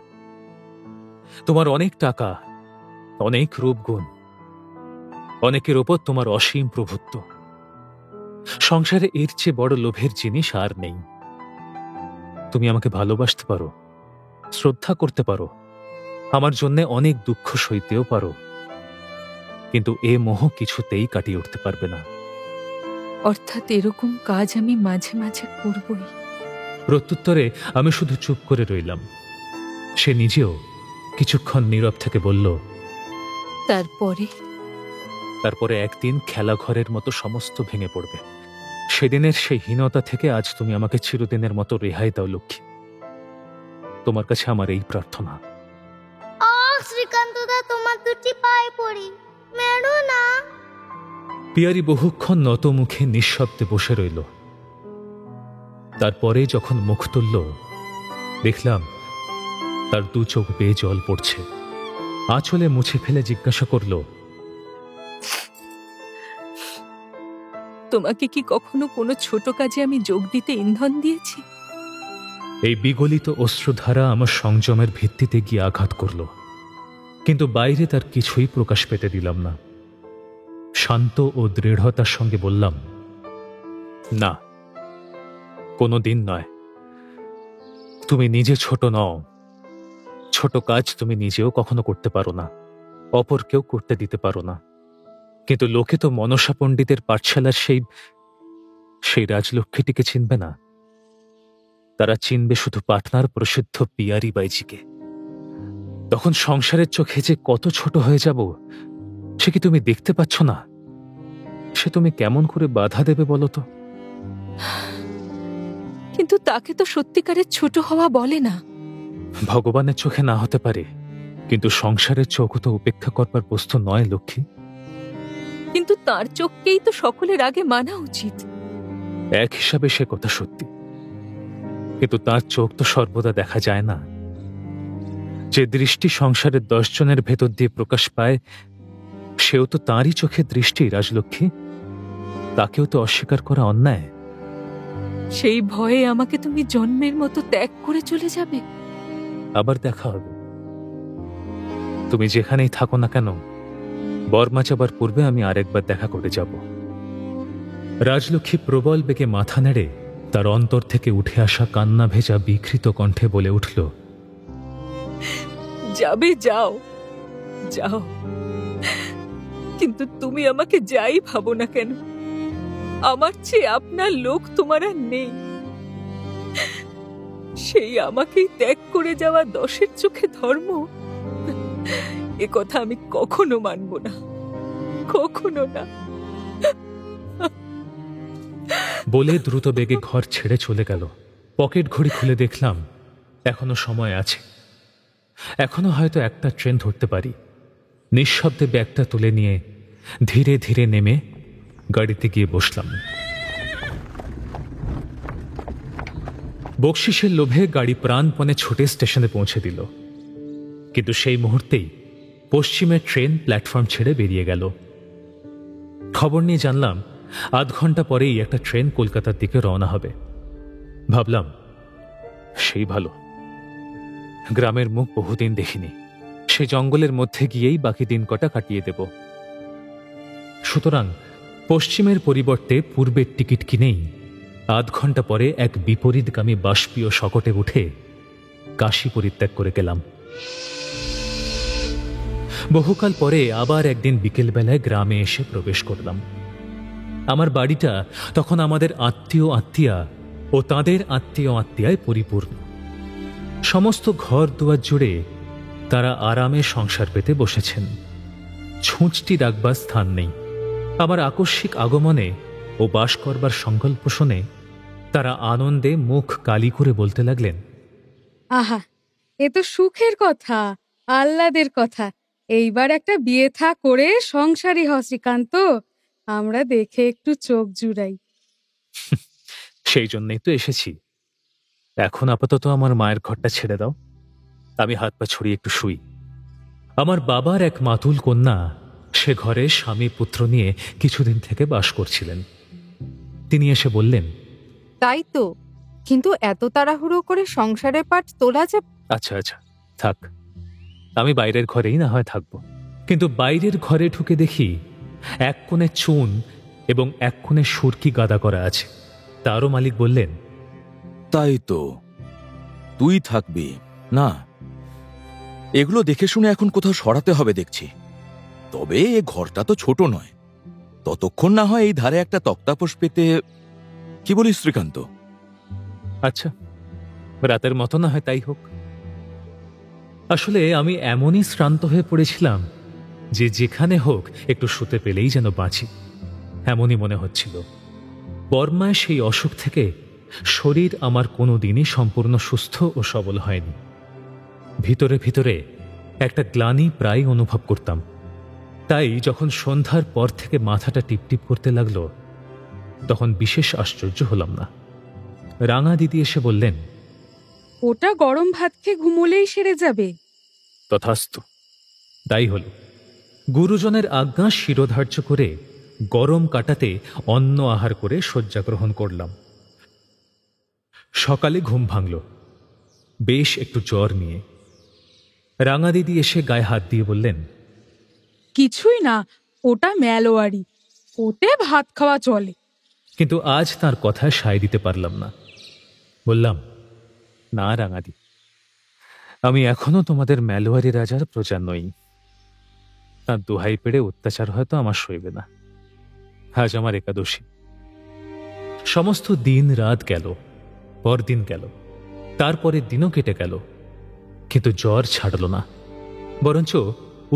তোমার অনেক টাকা, অনেক রূপগুণ, অনেকের ওপর তোমার অসীম প্রভুত্ব। সংসারে এর চেয়ে বড় লোভের জিনিস আর নেই। তুমি আমাকে ভালোবাসতে পারো, শ্রদ্ধা করতে পারো, আমার জন্য অনেক দুঃখ সইতেও পারো, কিন্তু এ মোহ কিছুতেই কাটিয়ে উঠতে পারবে না। অর্থাৎ এরকম কাজ আমি মাঝে মাঝে করবই। প্রত্যুত্তরে আমি শুধু চুপ করে রইলাম। সে নিজেও কিছুক্ষণ নীরব থেকে বলল, তারপরে একদিন খেলাঘরের মতো সমস্ত ভেঙে পড়বে। সেদিনের সেই হীনতা থেকে আজ তুমি আমাকে চিরদিনের মতো রেহাই দাও লক্ষ্মী। তোমার কাছে আমার এই প্রার্থনা। শ্রীকান্তদা, তোমার দুটি পায়ে পড়ি, মেরো না। পিয়ারি বহুক্ষণ নত মুখে নিঃশব্দে বসে রইল। তারপরে যখন মুখ তুলল দেখলাম তার দু চোখ বেয়ে জল পড়ছে। আঁচলে মুছে ফেলে জিজ্ঞাসা করল, তোমাকে কি কখনো কোনো ছোট কাজে আমি যোগ দিতে ইন্ধন দিয়েছি? এই বিগলিত অশ্রুধারা আমার সংযমের ভিত্তিতে গিয়ে আঘাত করল, কিন্তু বাইরে তার কিছুই প্রকাশ পেতে দিলাম না। শান্ত ও দৃঢ়তার সঙ্গে বললাম, না, কোনো দিন নয়। তুমি নিজে ছোট নও। ছোট কাজ তুমি নিজেও কখনো করতে পারো না, অপরকেও করতে দিতে পারো না। কিন্তু লোকে তো মনসা পণ্ডিতের পাঠশালার সেই রাজলক্ষ্মীটিকে চিনবে না। তারা চিনবে শুধু পাটনার প্রসিদ্ধ পিয়ারি বাইজিকে। তখন সংসারের চোখে যে কত ছোট হয়ে যাব সে কি তুমি দেখতে পাচ্ছ না? সে তুমি কেমন করে বাধা দেবে বলো তো? কিন্তু তাকে তো সত্যিকারের ছোট হওয়া বলে না। ভগবানের চোখে না হতে পারে, কিন্তু সংসারের চোখ তো উপেক্ষা করবার বস্তু নয় লক্ষ্মী। কিন্তু তার চোখকেই তো সকলের আগে মানা উচিত। এক হিসাবে সে কথা সত্যি, কিন্তু তার চোখ তো সর্বদা দেখা যায় না। যে দৃষ্টি সংসারের 10 জনের ভেতর দিয়ে প্রকাশ পায়, সেও তো তাঁরই চোখে দৃষ্টি রাজলক্ষ্মী। তাকেও তো অস্বীকার করা অন্যায়। সেই ভয়ে আমাকে তুমি জন্মের মতো ত্যাগ করে চলে যাবে? আবার দেখা হবে। তুমি যেখানেই থাকো না কেন, বর্মা যাবার পূর্বে আমি আরেকবার দেখা করে যাব। রাজলক্ষ্মী প্রবল বেগে মাথা নেড়ে তার অন্তর থেকে উঠে আসা কান্না ভেজা বিকৃত কণ্ঠে বলে উঠল, যাবে, যাও যাও, কিন্তু তুমি আমাকে যাই ভাবো না কেন, আমার চেয়ে আপনার লোক তোমার আর নেই। সেই আমাকেই ত্যাগ করে যাওয়া 10-এর চোখে ধর্ম, এ কথা আমি কখনো মানব না, কখনো না। বলে দ্রুত বেগে ঘর ছেড়ে চলে গেল। পকেট ঘড়ি খুলে দেখলাম এখনো সময় আছে। এখনো হয়তো একটা ট্রেন ধরতে পারি। নিঃশব্দে ব্যাগটা তুলে নিয়ে ধীরে ধীরে নেমে গাড়িতে গিয়ে বসলাম। বকশিসের লোভে গাড়ি প্রাণপণে ছুটে স্টেশনে পৌঁছে দিল, কিন্তু সেই মুহূর্তেই পশ্চিমের ট্রেন প্ল্যাটফর্ম ছেড়ে বেরিয়ে গেল। খবর নিয়ে জানলাম 8 ঘন্টা পরেই একটা ট্রেন কলকাতার দিকে রওনা হবে। ভাবলাম, সেই ভালো। গ্রামের মুখ বহুদিন দেখিনি, সে জঙ্গলের মধ্যে গিয়েই বাকি দিন কটা কাটিয়ে দেব। সুতরাং পশ্চিমের পরিবর্তে পূর্বের টিকিট কিনেই 8 ঘন্টা পরে এক বিপরীতগামী বাষ্পীয় শকটে উঠে কাশী পরিত্যাগ করে গেলাম। বহুকাল পরে আবার একদিন বিকেলবেলায় গ্রামে এসে প্রবেশ করলাম। আমার বাড়িটা তখন আমাদের আত্মীয়া ও তাঁদের আত্মীয়ায় পরিপূর্ণ। সমস্ত ঘর দুয়ার জুড়ে তারা আরামে সংসার পেতে বসেছেন। ছুঁচটি রাখবার স্থান নেই। আমার আকস্মিক আগমনে ও বাস করবার সংকল্প শুনে তারা আনন্দে মুখ কালি করে বলতে লাগলেন, আহা, এ তো সুখের কথা, আহ্লাদের কথা। এইবার একটা বিয়ে থা করে সংসারী হ শ্রীকান্ত, আমরা দেখে একটু চোখ জুড়াই। সেই জন্যই তো এসেছি। এখন আপাতত আমার মায়ের ঘরটা ছেড়ে দাও, আমি হাত পা ছড়িয়ে একটু শুই। আমার বাবার এক মাতুল কন্যা সে ঘরে স্বামী পুত্র নিয়ে কিছুদিন থেকে বাস করছিলেন। তিনি এসে বললেন, তাই তো, কিন্তু এত তাড়াহুড়ো করে সংসারের পাট তোলা যে। আচ্ছা আচ্ছা, থাক, আমি বাইরের ঘরেই না হয় থাকব। কিন্তু বাইরের ঘরে ঢুকে দেখি এক কোণে চুন এবং এক কোণে সুরকি গাদা করা আছে। তারও মালিক বললেন, তাই তো, তুই থাকবি না? এগুলো দেখে শুনে এখন কোথাও সরাতে হবে দেখছি। তবে এ ঘরটা তো ছোট নয়, ততক্ষণ না হয় এই ধারে একটা তক্তাপোষ পেতে। কি বলিস শ্রীকান্ত? আচ্ছা, রাতের মতো না হয় তাই হোক। আসলে আমি এমনই শ্রান্ত হয়ে পড়েছিলাম যে যেখানে হোক একটু শুতে পেলেই যেন বাঁচি, এমনই মনে হচ্ছিল। বর্মায় সেই অসুখ থেকে শরীর আমার কোনোদিনই সম্পূর্ণ সুস্থ ও সবল হয়নি। ভিতরে ভিতরে একটা গ্লানি প্রায় অনুভব করতাম। তাই যখন সন্ধ্যার পর থেকে মাথাটা টিপটিপ করতে লাগলো, তখন বিশেষ আশ্চর্য হলাম না। রাঙা দিদি এসে বললেন, ওটা গরম ভাত খেয়ে ঘুমোলেই সেরে যাবে। তথাস্তু, তাই হল। গুরুজনের আজ্ঞা শিরোধার্য করে গরম কাটাতে অন্ন আহার করে শয্যা গ্রহণ করলাম। সকালে ঘুম ভাঙল, বেশ একটু জ্বর নিয়ে। রাঙা দিদি এসে গায়ে হাত দিয়ে বললেন, কিছুই না, ওটা ম্যালোয়ারি, ওতে ভাত খাওয়া চলে। কিন্তু আজ তার কথায় সায় দিতে পারলাম না। বললাম, না রাঙাদি, আমি এখনো তোমাদের ম্যালোয়ারি রাজার প্রজা নই। তার দোহাই পেড়ে অত্যাচার হয়তো আমার সইবে না। আজ আমার একাদশী। সমস্ত দিন রাত গেল, পরদিন গেল, তারপরের দিনও কেটে গেল, কিন্তু জ্বর ছাড়ল না, বরঞ্চ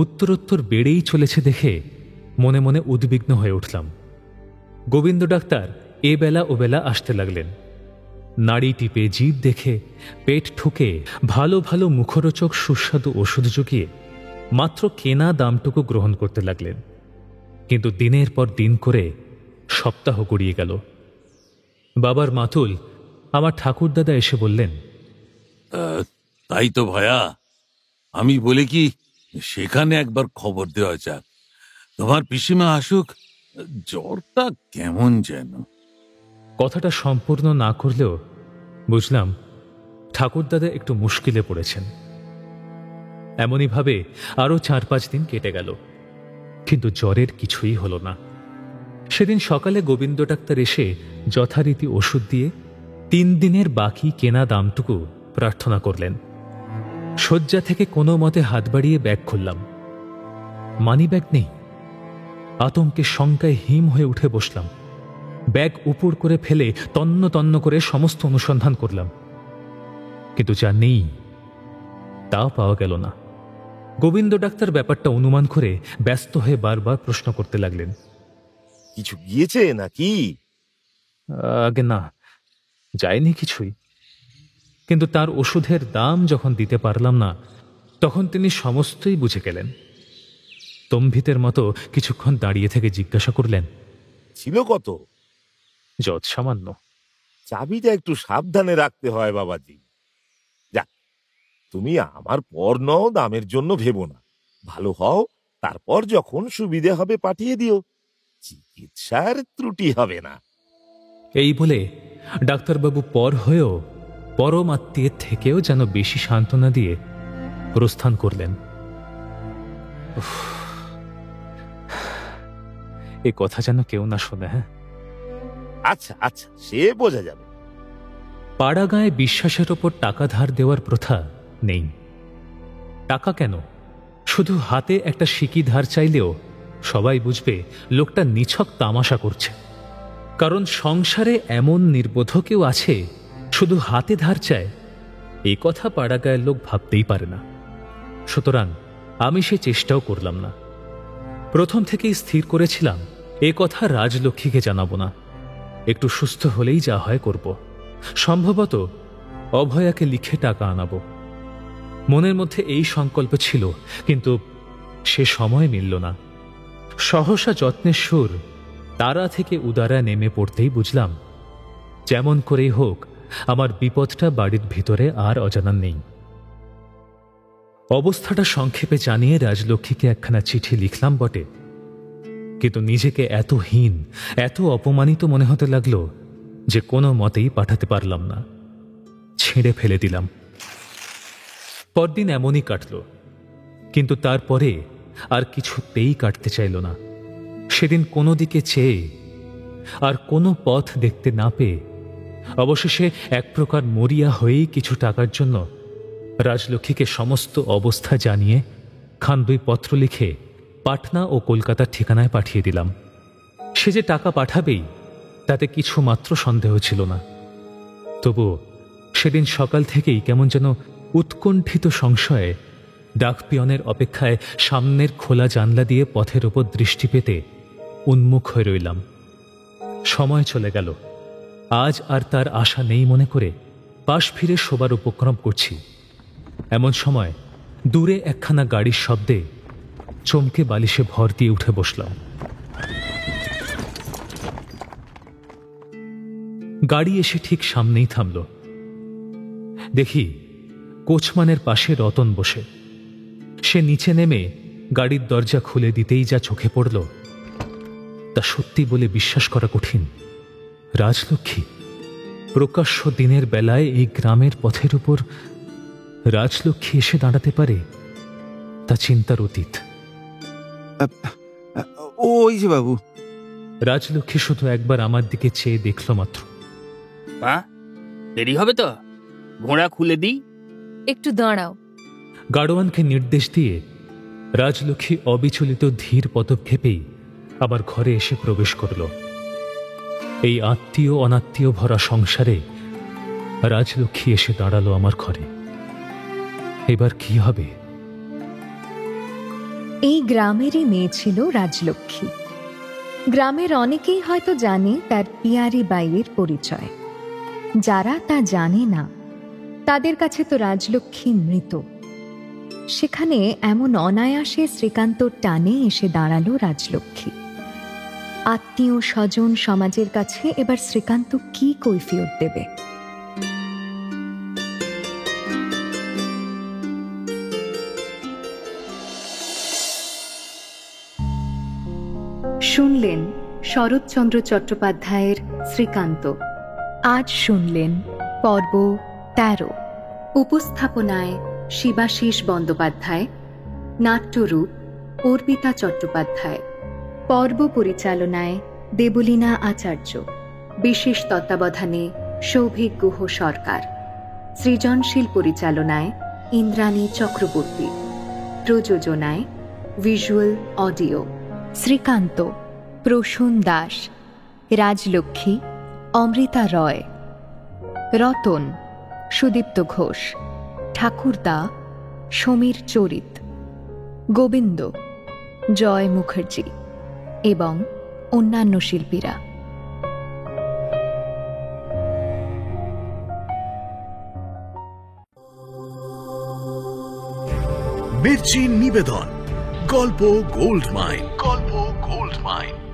উত্তরোত্তর বেড়েই চলেছে দেখে মনে মনে উদ্বিগ্ন হয়ে উঠলাম। গোবিন্দ ডাক্তার এ বেলা ও বেলা আসতে লাগলেন। নাড়ি টিপে, জিভ দেখে, পেট ঠুকে ভালো ভালো মুখরোচক সুস্বাদু ওষুধ জুগিয়ে মাত্র কেনা দামটুকু গ্রহণ করতে লাগলেন। কিন্তু দিনের পর দিন করে সপ্তাহ গড়িয়ে গেল। বাবার মাতুল আমার ঠাকুরদাদা এসে বললেন, তাই তো ভায়া, আমি বলি কি সেখানে একবার খবর দেওয়া যাক। তোমার পিসিমা আসুক, জ্বরটা কেমন যেন। কথাটা সম্পূর্ণ না করলেও বুঝলাম ঠাকুরদাদা একটু মুশকিলে পড়েছেন। এমনইভাবে আরো 4-5 দিন কেটে গেল, কিন্তু জ্বরের কিছুই হলো না। সেদিন সকালে গোবিন্দ ডাক্তার এসে যথারীতি ওষুধ দিয়ে 3 দিনের বাকি কেনা দামটুকু প্রার্থনা করলেন। শয্যা থেকে কোনো মতে হাত বাড়িয়ে ব্যাগ খুললাম, মানি ব্যাগ নেই। আতঙ্কে শঙ্কায় হিম হয়ে উঠে বসলাম। ব্যাগ উপর করে ফেলে তন্ন তন্ন করে সমস্ত অনুসন্ধান করলাম, কিন্তু যা নেই তা পাওয়া গেল না। গোবিন্দ ডাক্তার ব্যাপারটা অনুমান করে ব্যস্ত হয়ে বারবার প্রশ্ন করতে লাগলেন, কিছু গিয়েছে নাকি? আগে না, যায়নি কিছুই। কিন্তু তার ওষুধের দাম যখন দিতে পারলাম না, তখন তিনি সমস্তই বুঝে গেলেন। স্তম্ভিতের মতো কিছুক্ষণ দাঁড়িয়ে থেকে জিজ্ঞাসা করলেন, ছিল কত? যৎ সামান্য। চাবিটা একটু সাবধানে রাখতে হয় বাবাজি। যাক, তুমি আমার পর নও, দামের জন্য ভেবো না। ভালো হও, তারপর যখন সুবিধে হবে পাঠিয়ে দিও, চিকিৎসার ত্রুটি হবে না। এই বলে ডাক্তারবাবু পর হয়েও পরম আত্মীয়ের থেকেও যেন বেশি সান্ত্বনা দিয়ে প্রস্থান করলেন। এ কথা যেন কেউ না শোনে। হ্যাঁ, আচ্ছা আচ্ছা, সে বোঝা যাবে। পাড়া গায়ে বিশ্বাসের ওপর টাকা ধার দেওয়ার প্রথা নেই। টাকা কেন, শুধু হাতে একটা সিকি ধার চাইলেও সবাই বুঝবে লোকটা নিছক তামাশা করছে। কারণ সংসারে এমন নির্বোধ কেউ আছে শুধু হাতে ধার চায়, এই কথা পাড়া গায়ের লোক ভাবতেই পারে না। সুতরাং আমি সে চেষ্টাও করলাম না। প্রথম থেকেই স্থির করেছিলাম এ কথা রাজলক্ষ্মীকে জানাবো না, একটু সুস্থ হলেই যা হয় করব। সম্ভবত অভয়াকে লিখে টাকা আনাবো। মনের মধ্যে এই সংকল্প ছিল, কিন্তু সে সময় মিলল না। সহসা যত্নের সুর তারা থেকে উদারা নেমে পড়তেই বুঝলাম যেমন করেই হোক আমার বিপদটা বাড়ির ভিতরে আর অজানা নেই। অবস্থাটা সংক্ষেপে জানিয়ে রাজলক্ষ্মীকে একখানা চিঠি লিখলাম বটে, কিন্তু নিজেকে এত হীন, এত অপমানিত মনে হতে লাগলো যে কোনো মতেই পাঠাতে পারলাম না, ছিঁড়ে ফেলে দিলাম। পরদিন এমনই কাটল, কিন্তু তারপরে আর কিছুতেই কাটতে চাইল না। সেদিন কোনো দিকে চেয়ে আর কোনো পথ দেখতে না পেয়ে অবশেষে এক প্রকার মরিয়া হয়েই কিছু টাকার জন্য রাজলক্ষ্মীকে সমস্ত অবস্থা জানিয়ে খান 2 পত্র লিখে পাটনা ও কলকাতার ঠিকানায় পাঠিয়ে দিলাম। সে যে টাকা পাঠাবেই তাতে কিছু মাত্র সন্দেহ ছিল না। তবুও সেদিন সকাল থেকেই কেমন যেন উৎকণ্ঠিত সংশয়ে ডাকপিয়নের অপেক্ষায় সামনের খোলা জানলা দিয়ে পথের ওপর দৃষ্টি পেতে উন্মুখ হয়ে রইলাম। সময় চলে গেল। আজ আর তার আশা নেই মনে করে পাশ ফিরে শোবার উপক্রম করছি। এমন সময় দূরে একখানা গাড়ির শব্দে চমকে বালিশে ভর দিয়ে উঠে বসলাম। গাড়ি এসে ঠিক সামনেই থামল। দেখি কোচমানের পাশে রতন বসে। সে নিচে নেমে গাড়ির দরজা খুলে দিতেই যা চোখে পড়ল তা সত্যি বলে বিশ্বাস করা কঠিন। রাজলক্ষ্মী প্রকাশ্য দিনের বেলায় এই গ্রামের পথের উপর রাজলক্ষ্মী এসে দাঁড়াতে পারে তা চিন্তার অতীত। ওই যে বাবু। রাজলক্ষ্মী শুধু একবার আমার দিকে চেয়ে দেখল মাত্র। মা, দেরি হবে তো, ঘোড়া খুলে দিই। একটু দাঁড়াও। গাড়োয়ানকে নির্দেশ দিয়ে রাজলক্ষ্মী অবিচলিত ধীর পদক্ষেপেই আমার ঘরে এসে প্রবেশ করল। এই আত্মীয় অনাত্মীয় ভরা সংসারে রাজলক্ষ্মী এসে দাঁড়ালো আমার ঘরে। এবার কি হবে? এই গ্রামেরই মেয়ে ছিল রাজলক্ষ্মী। গ্রামের অনেকেই হয়তো জানে তার পিয়ারি বাইয়ের পরিচয়। যারা তা জানে না তাদের কাছে তো রাজলক্ষ্মী মৃত। সেখানে এমন অনায়াসে শ্রীকান্তর টানে এসে দাঁড়ালো রাজলক্ষ্মী। আত্মীয় স্বজন সমাজের কাছে এবার শ্রীকান্ত কি কৈফিয়ত দেবে? শুনলেন শরৎচন্দ্র চট্টোপাধ্যায়ের শ্রীকান্ত। আজ শুনলেন পর্ব ১৩। উপস্থাপনায় শিবাশিস বন্দ্যোপাধ্যায়, নাট্যরূপ অর্পিতা চট্টোপাধ্যায়, পর্ব পরিচালনায় দেবলীনা আচার্য, বিশেষ তত্ত্বাবধানে সৌভিক গুহ সরকার, সৃজনশীল পরিচালনায় ইন্দ্রাণী চক্রবর্তী, প্রযোজনায় ভিজুয়াল অডিও। শ্রীকান্ত প্রসূন দাস, রাজলক্ষ্মী অমৃতা রয়, রতন সুদীপ্ত ঘোষ, ঠাকুরদা সমীর চরিত, গোবিন্দ জয় মুখার্জি এবং অন্যান্য শিল্পীরা। মির্চি নিবেদন গল্প গোল্ড মাইন। গল্প গোল্ড মাইন।